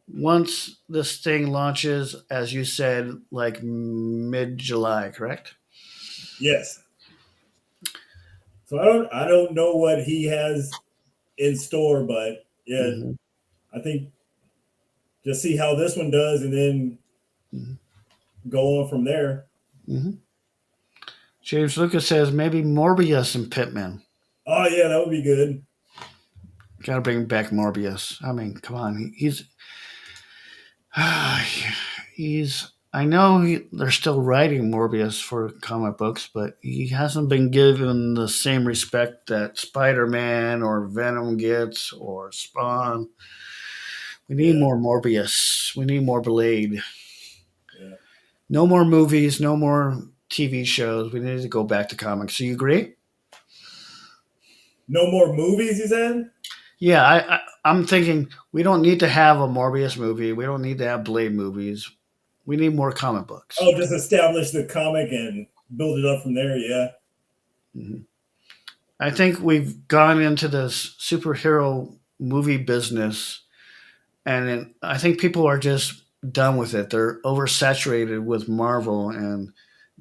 once this thing launches? As you said, like mid July, correct? Yes. So I don't know what he has in store, but yeah, Mm-hmm. I think just see how this one does, and then Mm-hmm. go on from there. Mm-hmm. James Lucas says maybe Morbius and Pittman. Oh yeah, that would be good. Got to bring back Morbius. I mean, come on, he's. I know they're still writing Morbius for comic books, but he hasn't been given the same respect that Spider Man or Venom gets or Spawn. We need Yeah, more Morbius. We need more Blade. yeah. No more movies. No more TV shows. We need to go back to comics. So you agree? No more movies, you said? Yeah, I'm thinking we don't need to have a Morbius movie. We don't need to have Blade movies. We need more comic books. Oh, just establish the comic and build it up from there. Yeah, Mhm. I think we've gone into this superhero movie business, and I think people are just done with it. They're oversaturated with Marvel and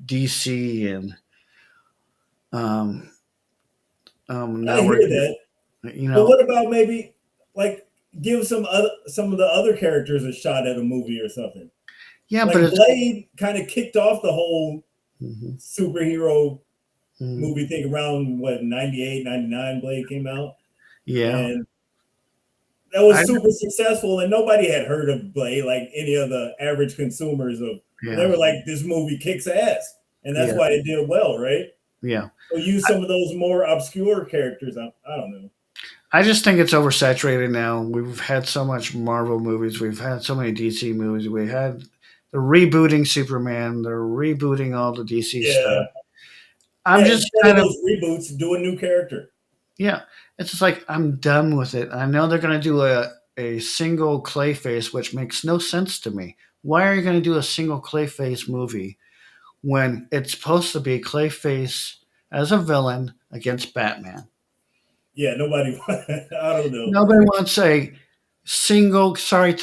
DC, and um, I now hear we're that. you But know what about maybe like give some of the other characters a shot at a movie or something. Yeah, but Like it's Blade kind of kicked off the whole mhm, superhero mhm. movie thing around what 98, 99 Blade came out. Yeah. And that I was super successful, and nobody had heard of Blade like any of the average consumers of. And they yeah were like, "This movie kicks ass," and that's yeah why it did well, right? yeah. So use some of those more obscure characters. I don't know. I just think it's oversaturated now. We've had so much Marvel movies. We've had so many DC movies. We had the rebooting Superman. They're rebooting all the DC stuff. Yeah, I'm yeah. just Instead of kind of those reboots, do a new character. yeah. It's just like I'm done with it. I know they're going to do a single Clayface, which makes no sense to me. Why are you going to do a single Clayface movie when it's supposed to be Clayface as a villain against Batman? Yeah, nobody. I don't know. Nobody wants a single. Sorry,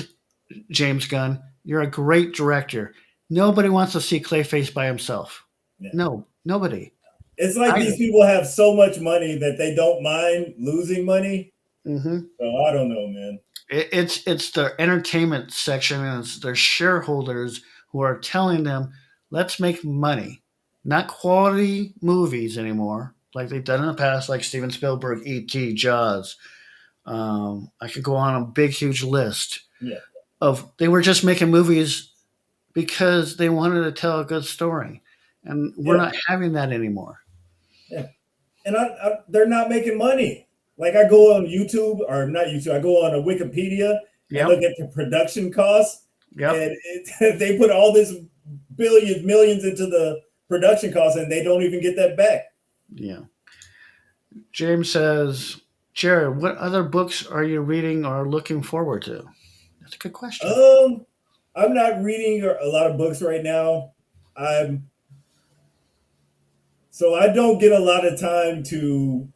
James Gunn, you're a great director. Nobody wants to see Clayface by himself. Yeah. No, nobody. It's like I these people have so much money that they don't mind losing money. hmm So I don't know, man. it's the entertainment section and it's their shareholders who are telling them, let's make money, not quality movies anymore, like they've done in the past, like Steven Spielberg, E.T., Jaws. I could go on a big, huge list Yeah, of they were just making movies because they wanted to tell a good story. And we're yeah, not having that anymore. yeah. And they're not making money. Like I go on YouTube or not YouTube, I go on a Wikipedia and Yep. look at the production costs, Yep. and they put all this billions, millions into the production costs, and they don't even get that back. Yeah. James says, Jared, what other books are you reading or looking forward to? That's a good question. Um, I'm not reading a lot of books right now. I'm so I don't get a lot of time to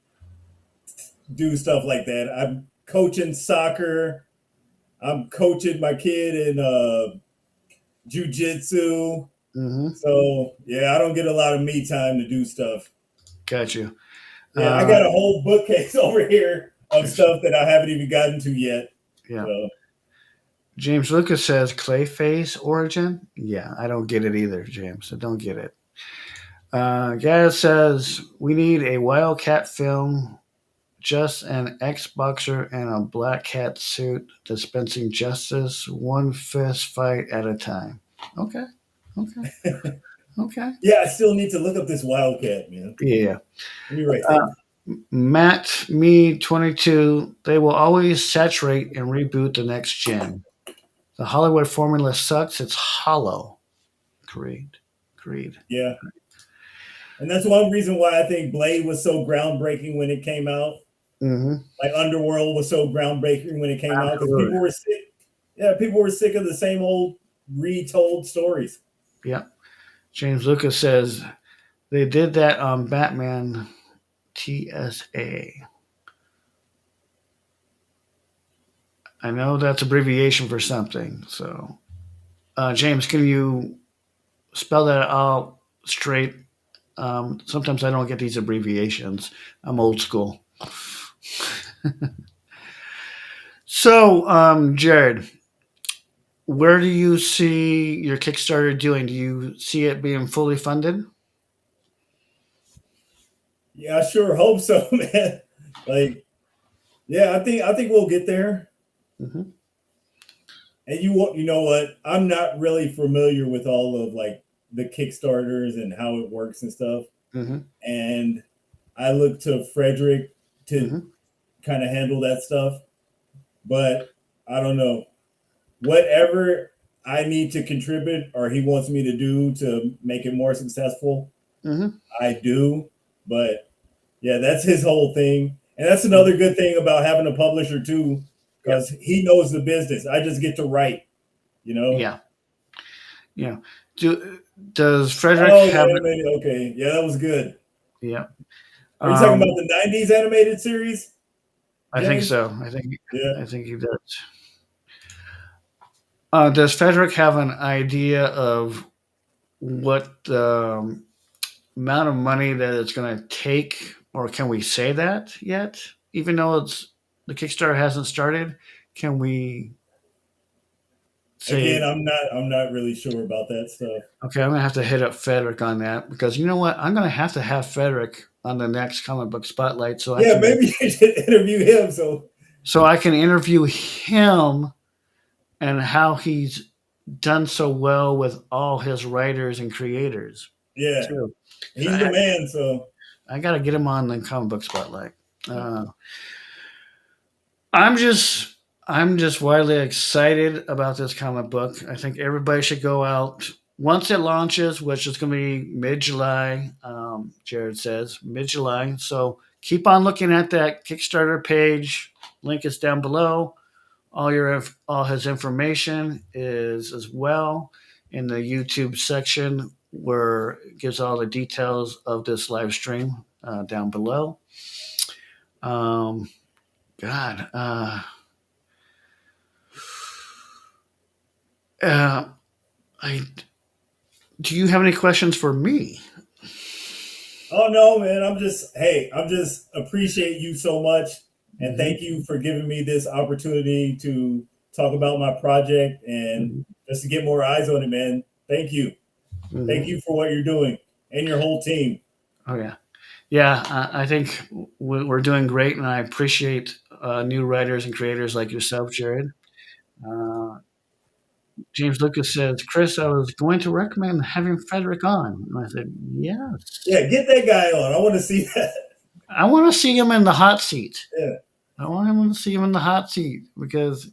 do stuff like that. I'm coaching soccer. I'm coaching my kid in jujitsu. Mm-hmm. So yeah, I don't get a lot of me time to do stuff. Got you. Yeah, I got a whole bookcase over here of stuff that I haven't even gotten to yet. yeah. So James Lucas says Clayface origin. Yeah, I don't get it either, James. I don't get it. Gaz says we need a Wildcat film, just an ex-boxer in a black cat suit dispensing justice, one fist fight at a time. Okay, okay, okay. yeah, I still need to look up this Wildcat, man. Yeah. Let me write that Uh, Matt, me, 22, they will always saturate and reboot the next gen. The Hollywood formula sucks. It's hollow. Creed. Creed. Yeah. And that's one reason why I think Blade was so groundbreaking when it came out. Mm-hmm. Like Underworld was so groundbreaking when it came out because Absolutely. people were sick. Yeah, people were sick of the same old retold stories. Yeah. James Lucas says they did that on Batman TSA. I know that's abbreviation for something. So, James, can you spell that out straight? Sometimes I don't get these abbreviations. I'm old school. So, Jared, where do you see your Kickstarter doing? Do you see it being fully funded? Yeah, I sure hope so, man. Like, yeah, I think we'll get there. Mm-hmm. And you know what? I'm not really familiar with all of like the Kickstarters and how it works and stuff. Mm-hmm. And I look to Frederick to Mm-hmm. kind of handle that stuff. But I don't know. Whatever I need to contribute or he wants me to do to make it more successful, Mm-hmm. I do. But yeah, that's his whole thing. And that's another good thing about having a publisher too, Yep. because he knows the business. I just get to write, you know? Yeah. Yeah. Does Frederick Oh, the have it? animated. Okay. Yeah, that was good. Yeah. Are you talking about Um, the 90s animated series, I think James? so. Yeah. I think he does. Does Frederick have an idea of what the amount of money that it's going to take, or can we say that yet? Even though it's the Kickstarter hasn't started, can we say? Again, I'm not really sure about that stuff. Okay, I'm gonna have to hit up Frederick on that because you know what? I'm gonna have Frederick on the next comic book spotlight Yeah, maybe you should interview him. So so I can interview him and how he's done so well with all his writers and creators yeah, too. So he's the man. So I got to get him on the comic book spotlight. Uh, I'm just I'm just wildly excited about this comic book. I think everybody should go out once it launches, which is going to be mid July. Jared says mid July. So keep on looking at that Kickstarter page. Link is down below. All his information is as well in the YouTube section where it gives all the details of this live stream down below. Um, God, uh, I do you have any questions for me? oh no, man, I'm just appreciate you so much, and Mm-hmm. thank you for giving me this opportunity to talk about my project and Mm-hmm. just to get more eyes on it, man. Thank Mm-hmm. you for what you're doing and your whole team. Oh yeah, yeah. I think we're doing great, and I appreciate new writers and creators like yourself, Jared. Uh, James Lucas says, Chris, I was going to recommend having Frederick on. And I said, yes. Yeah, get that guy on. I want to see that. I want to see him in the hot seat. Yeah, I want him to see him in the hot seat because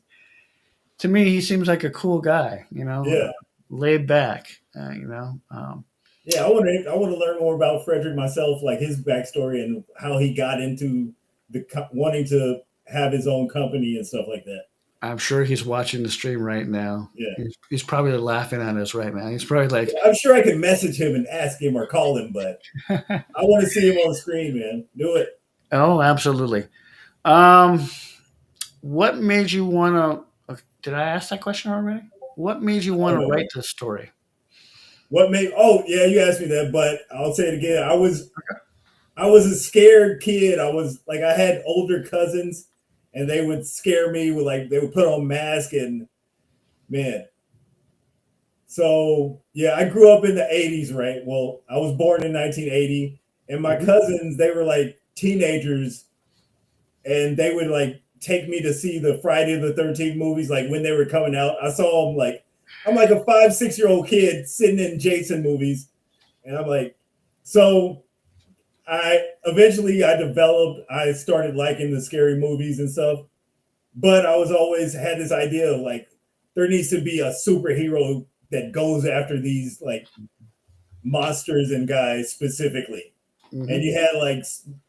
to me, he seems like a cool guy, yeah, laid back, yeah. I want to learn more about Frederick myself, like his backstory and how he got into wanting to have his own company and stuff like that. I'm sure he's watching the stream right now. Yeah. He's probably laughing at us right now. He's probably like, I'm sure I can message him and ask him or call him, but I want to see him on the screen, man. Do it. oh, absolutely. Um, what made you want to? Did I ask that question already? What made you I want don't to know, man. write this story? What made? Oh, yeah, you asked me that, but I'll say it again. I was a scared kid. I was like I had older cousins, and they would scare me with like they would put on masks and man. So yeah, I grew up in the '80s, right? Well, I was born in 1980, and my Mhm. cousins they were like teenagers, and they would like take me to see the Friday the 13th movies like when they were coming out. I saw them like I'm like a 5, 6 year old kid sitting in Jason movies, and I'm like, so I started liking the scary movies and stuff, but I was always had this idea of like there needs to be a superhero that goes after these like monsters and guys specifically. And Mhm. you had like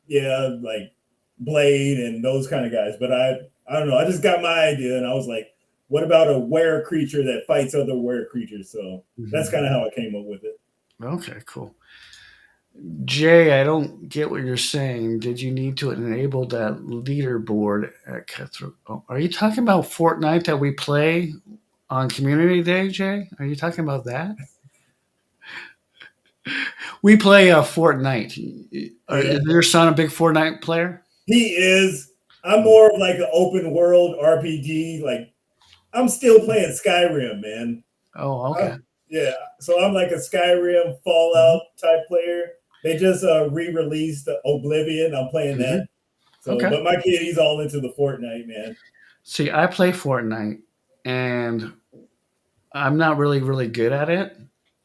yeah, like Blade and those kind of guys. But I don't know. I just got my idea and I was like, what about a were creature that fights other were creatures? So that's kind Mhm. of how I came up with it. Okay, cool. Jay, I don't get what you're saying. Did you need to enable that leaderboard at Cutthroat? Oh, are you talking about Fortnite that we play on Community Day, Jay? Are you talking about that? We play Fortnite. Yeah. Is your son a big Fortnite player? He is. I'm more of like an open world RPG. Like I'm still playing Skyrim, man. Oh, I, okay. yeah, so I'm like a Skyrim Mhm. Fallout type player. They just re-released Oblivion. I'm playing that. Mhm. So, Okay. but my kid, he's all into the Fortnite, man. See, I play Fortnite, and I'm not really good at it,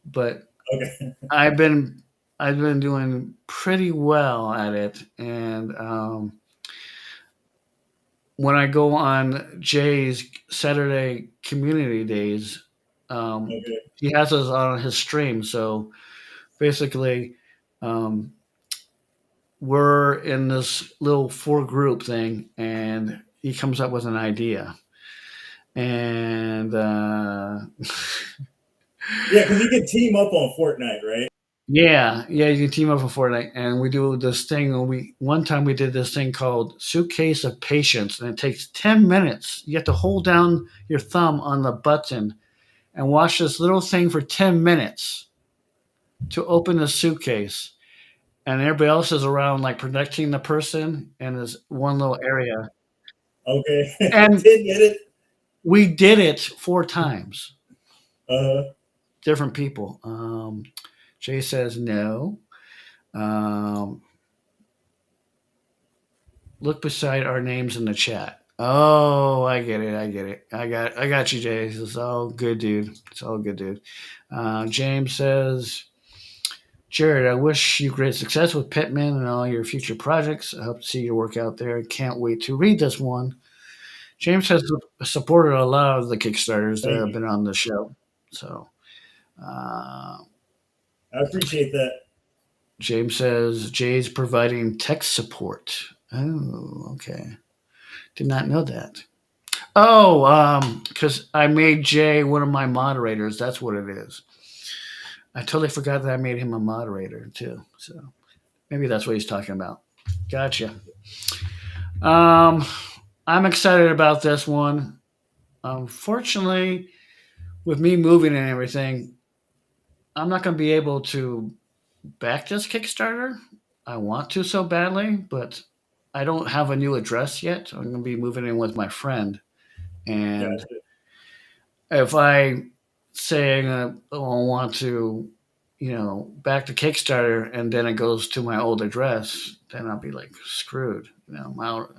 but Okay. I've been I've been doing pretty well at it, and when I go on Jay's Saturday community days, Okay. he has us on his stream. So basically, um, we're in this little four group thing, and he comes up with an idea, and Yeah, because you can team up on Fortnite, right? yeah, you can team up for Fortnite, and we do this thing. We one time we did this thing called Suitcase of Patience, and it takes 10 minutes. You have to hold down your thumb on the button and watch this little thing for 10 minutes to open the suitcase, and everybody else is around like protecting the person in this one little area. Okay. And Didn't get it. we did it 4 times. Uh, Different people. Jay says no. Um, look beside our names in the chat. Oh, I get it. I get it. I got you, Jay. It's all good, dude. It's all good, dude. James says, Jared, I wish you great success with Pittman and all your future projects. I hope to see your work out there. Can't wait to read this one. James has supported a lot of the Kickstarters that Thank have you. been on the show. So, uh, I appreciate that. James says Jay's providing tech support. Oh, okay. Did not know that. Oh, because I made Jay one of my moderators. That's what it is. I totally forgot that I made him a moderator too. So maybe that's what he's talking about. Gotcha. Um, I'm excited about this one. Unfortunately, with me moving and everything, I'm not going to be able to back this Kickstarter. I want to so badly, but I don't have a new address yet. I'm going to be moving in with my friend, and Gotcha. if I say I want to, back to Kickstarter, and then it goes to my old address, then I'll be like screwed. I'm out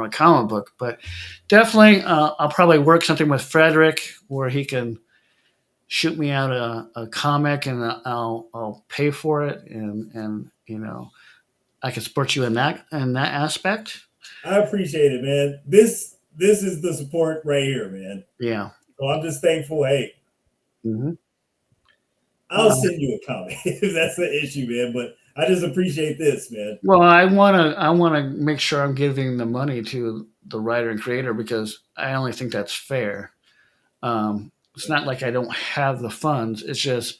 of comic book. But definitely, I'll probably work something with Frederick where he can shoot me out a comic, and I'll pay for it, and I can support you in that aspect. I appreciate it, man. This is the support right here, man. Yeah. So I'm just thankful. Hey, hmm I'll send you a comic if that's the issue, man. But I just appreciate this, man. Well, I wanna make sure I'm giving the money to the writer and creator because I only think that's fair. It's not like I don't have the funds. It's just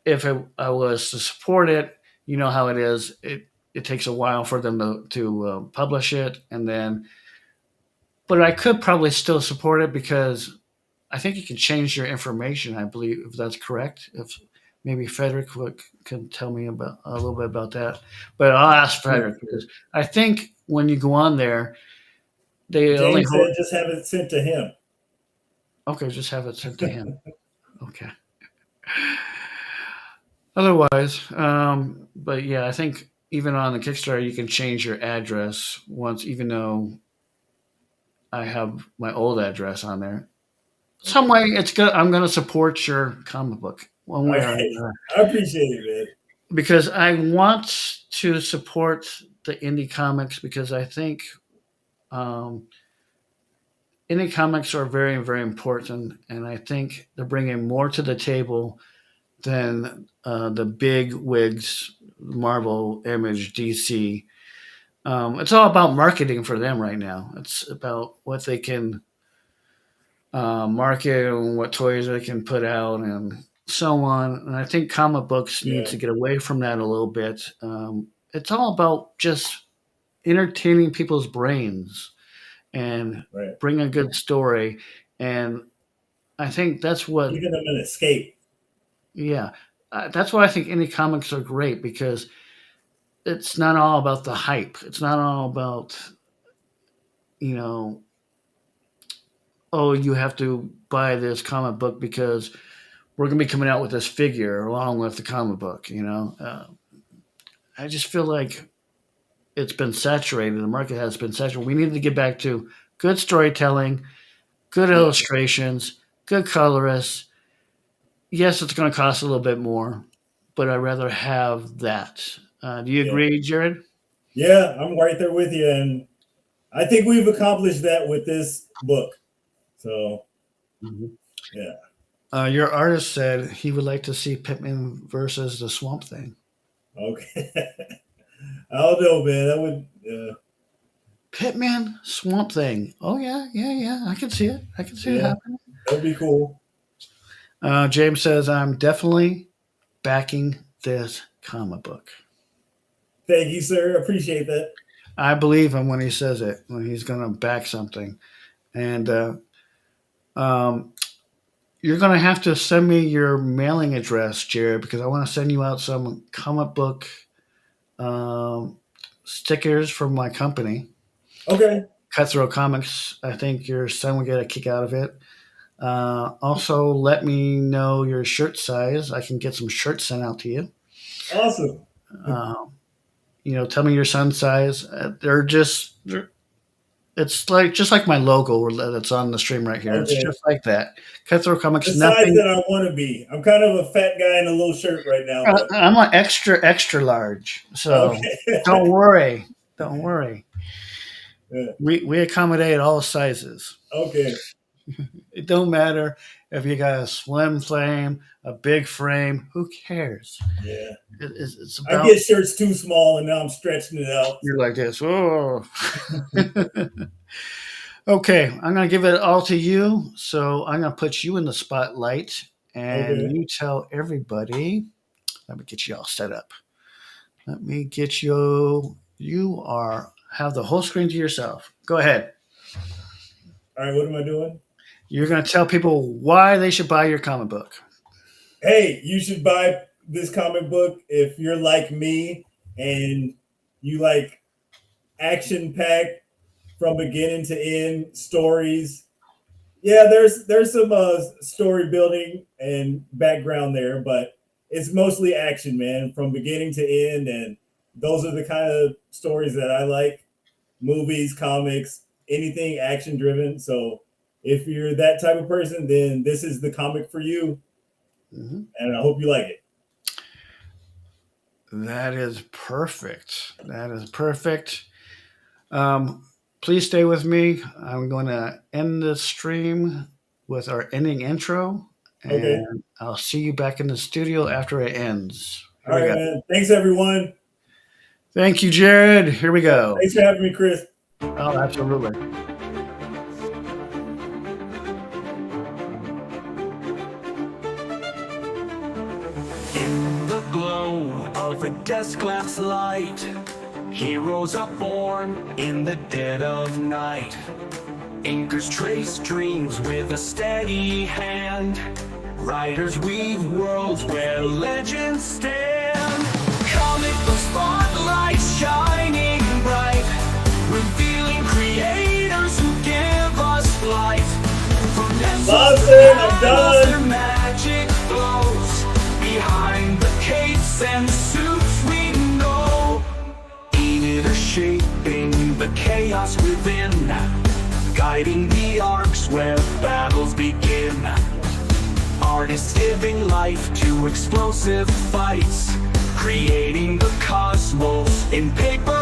if I was to support it, you know how it is. It takes a while for them to publish it, and then. But I could probably still support it because I think you can change your information. I believe if that's correct. If maybe Frederick could tell me about a little bit about that, but I'll ask Sure, Frederick sure. because I think when you go on there, they only James hold. said just have it sent to him. Okay, just have it sent to him. Okay. Otherwise, but yeah, I think even on the Kickstarter, you can change your address once, even though I have my old address on there. Some Okay. way, it's good. I'm going to support your comic book one All way or right. another I appreciate it, man. because I want to support the indie comics because I think um, indie comics are very, very important, and I think they're bringing more to the table than the big wigs, Marvel, Image, DC. It's all about marketing for them right now. It's about what they can market and what toys they can put out and so on. And I think comic books need Yeah. to get away from that a little bit. It's all about just entertaining people's brains and Right. bring a good story. And I think that's what, Giving them an escape. yeah, that's why I think indie comics are great because it's not all about the hype. It's not all about, you know, oh, you have to buy this comic book because we're going to be coming out with this figure along with the comic book. I just feel like it's been saturated. The market has been saturated. We need to get back to good storytelling, good Yeah. illustrations, good colorists. Yes, it's going to cost a little bit more, but I'd rather have that. Do you Yeah. agree, Jared? Yeah. I'm right there with you. And I think we've accomplished that with this book. So, Mhm. yeah. Your artist said he would like to see Pittman versus the Swamp Thing. Okay. I don't know, man. That would, Pittman, Swamp Thing. Oh yeah, yeah, yeah. I can see it. I can see it yeah, happening. that'd be cool. James says I'm definitely backing this comic book. Thank you, sir. Appreciate that. I believe him when he says it, when he's going to back something. And um, you're going to have to send me your mailing address, Jared, because I want to send you out some comic book um, stickers from my company. Okay. Cutthroat Comics. I think your son will get a kick out of it. Also, let me know your shirt size. I can get some shirts sent out to you. Awesome. Um, tell me your son's size. It's like just like my logo that's on the stream right here. It's Okay. just like that. Cutthroat The Comics. size Nothing. that I want to be. I'm kind of a fat guy in a little shirt right now, but I'm an extra large. So okay. don't worry. Don't worry. Yeah. We accommodate all sizes. Okay. It don't matter if you got a slim frame, a big frame. Who cares? Yeah. It's I about get shirts too small and now I'm stretching it out. you're like this. Oh. Okay, I'm gonna give it all to you. So I'm gonna put you in the spotlight, and Okay. you tell everybody. Let me get you all set up. Let me get you. You are have the whole screen to yourself. Go ahead. All right. What am I doing? You're gonna tell people why they should buy your comic book. Hey, you should buy this comic book if you're like me and you like action packed from beginning to end stories. Yeah, there's some story building and background there, but it's mostly action, man, from beginning to end. And those are the kind of stories that I like: movies, comics, anything action driven. So if you're that type of person, then this is the comic for you, Mhm. and I hope you like it. That is perfect. That is perfect. Um, please stay with me. I'm going to end the stream with our ending intro, Okay. and I'll see you back in the studio after it ends. Here All we right, go. man. Thanks, everyone. Thank you, Jared. Here we Yeah, go. thanks for having me, Chris. Oh, absolutely. In the glow of a desk glass light, heroes are born in the dead of night. Inkers trace dreams with a steady hand. Writers weave worlds where legends stand. Comic book spotlight shining bright, revealing creators who give us light. From Lawson, I'm their done. magic flows behind the capes and suits we know. Editors shaping the chaos within, guiding the arcs where battles begin. Artists giving life to explosive fights, creating the cosmos in paper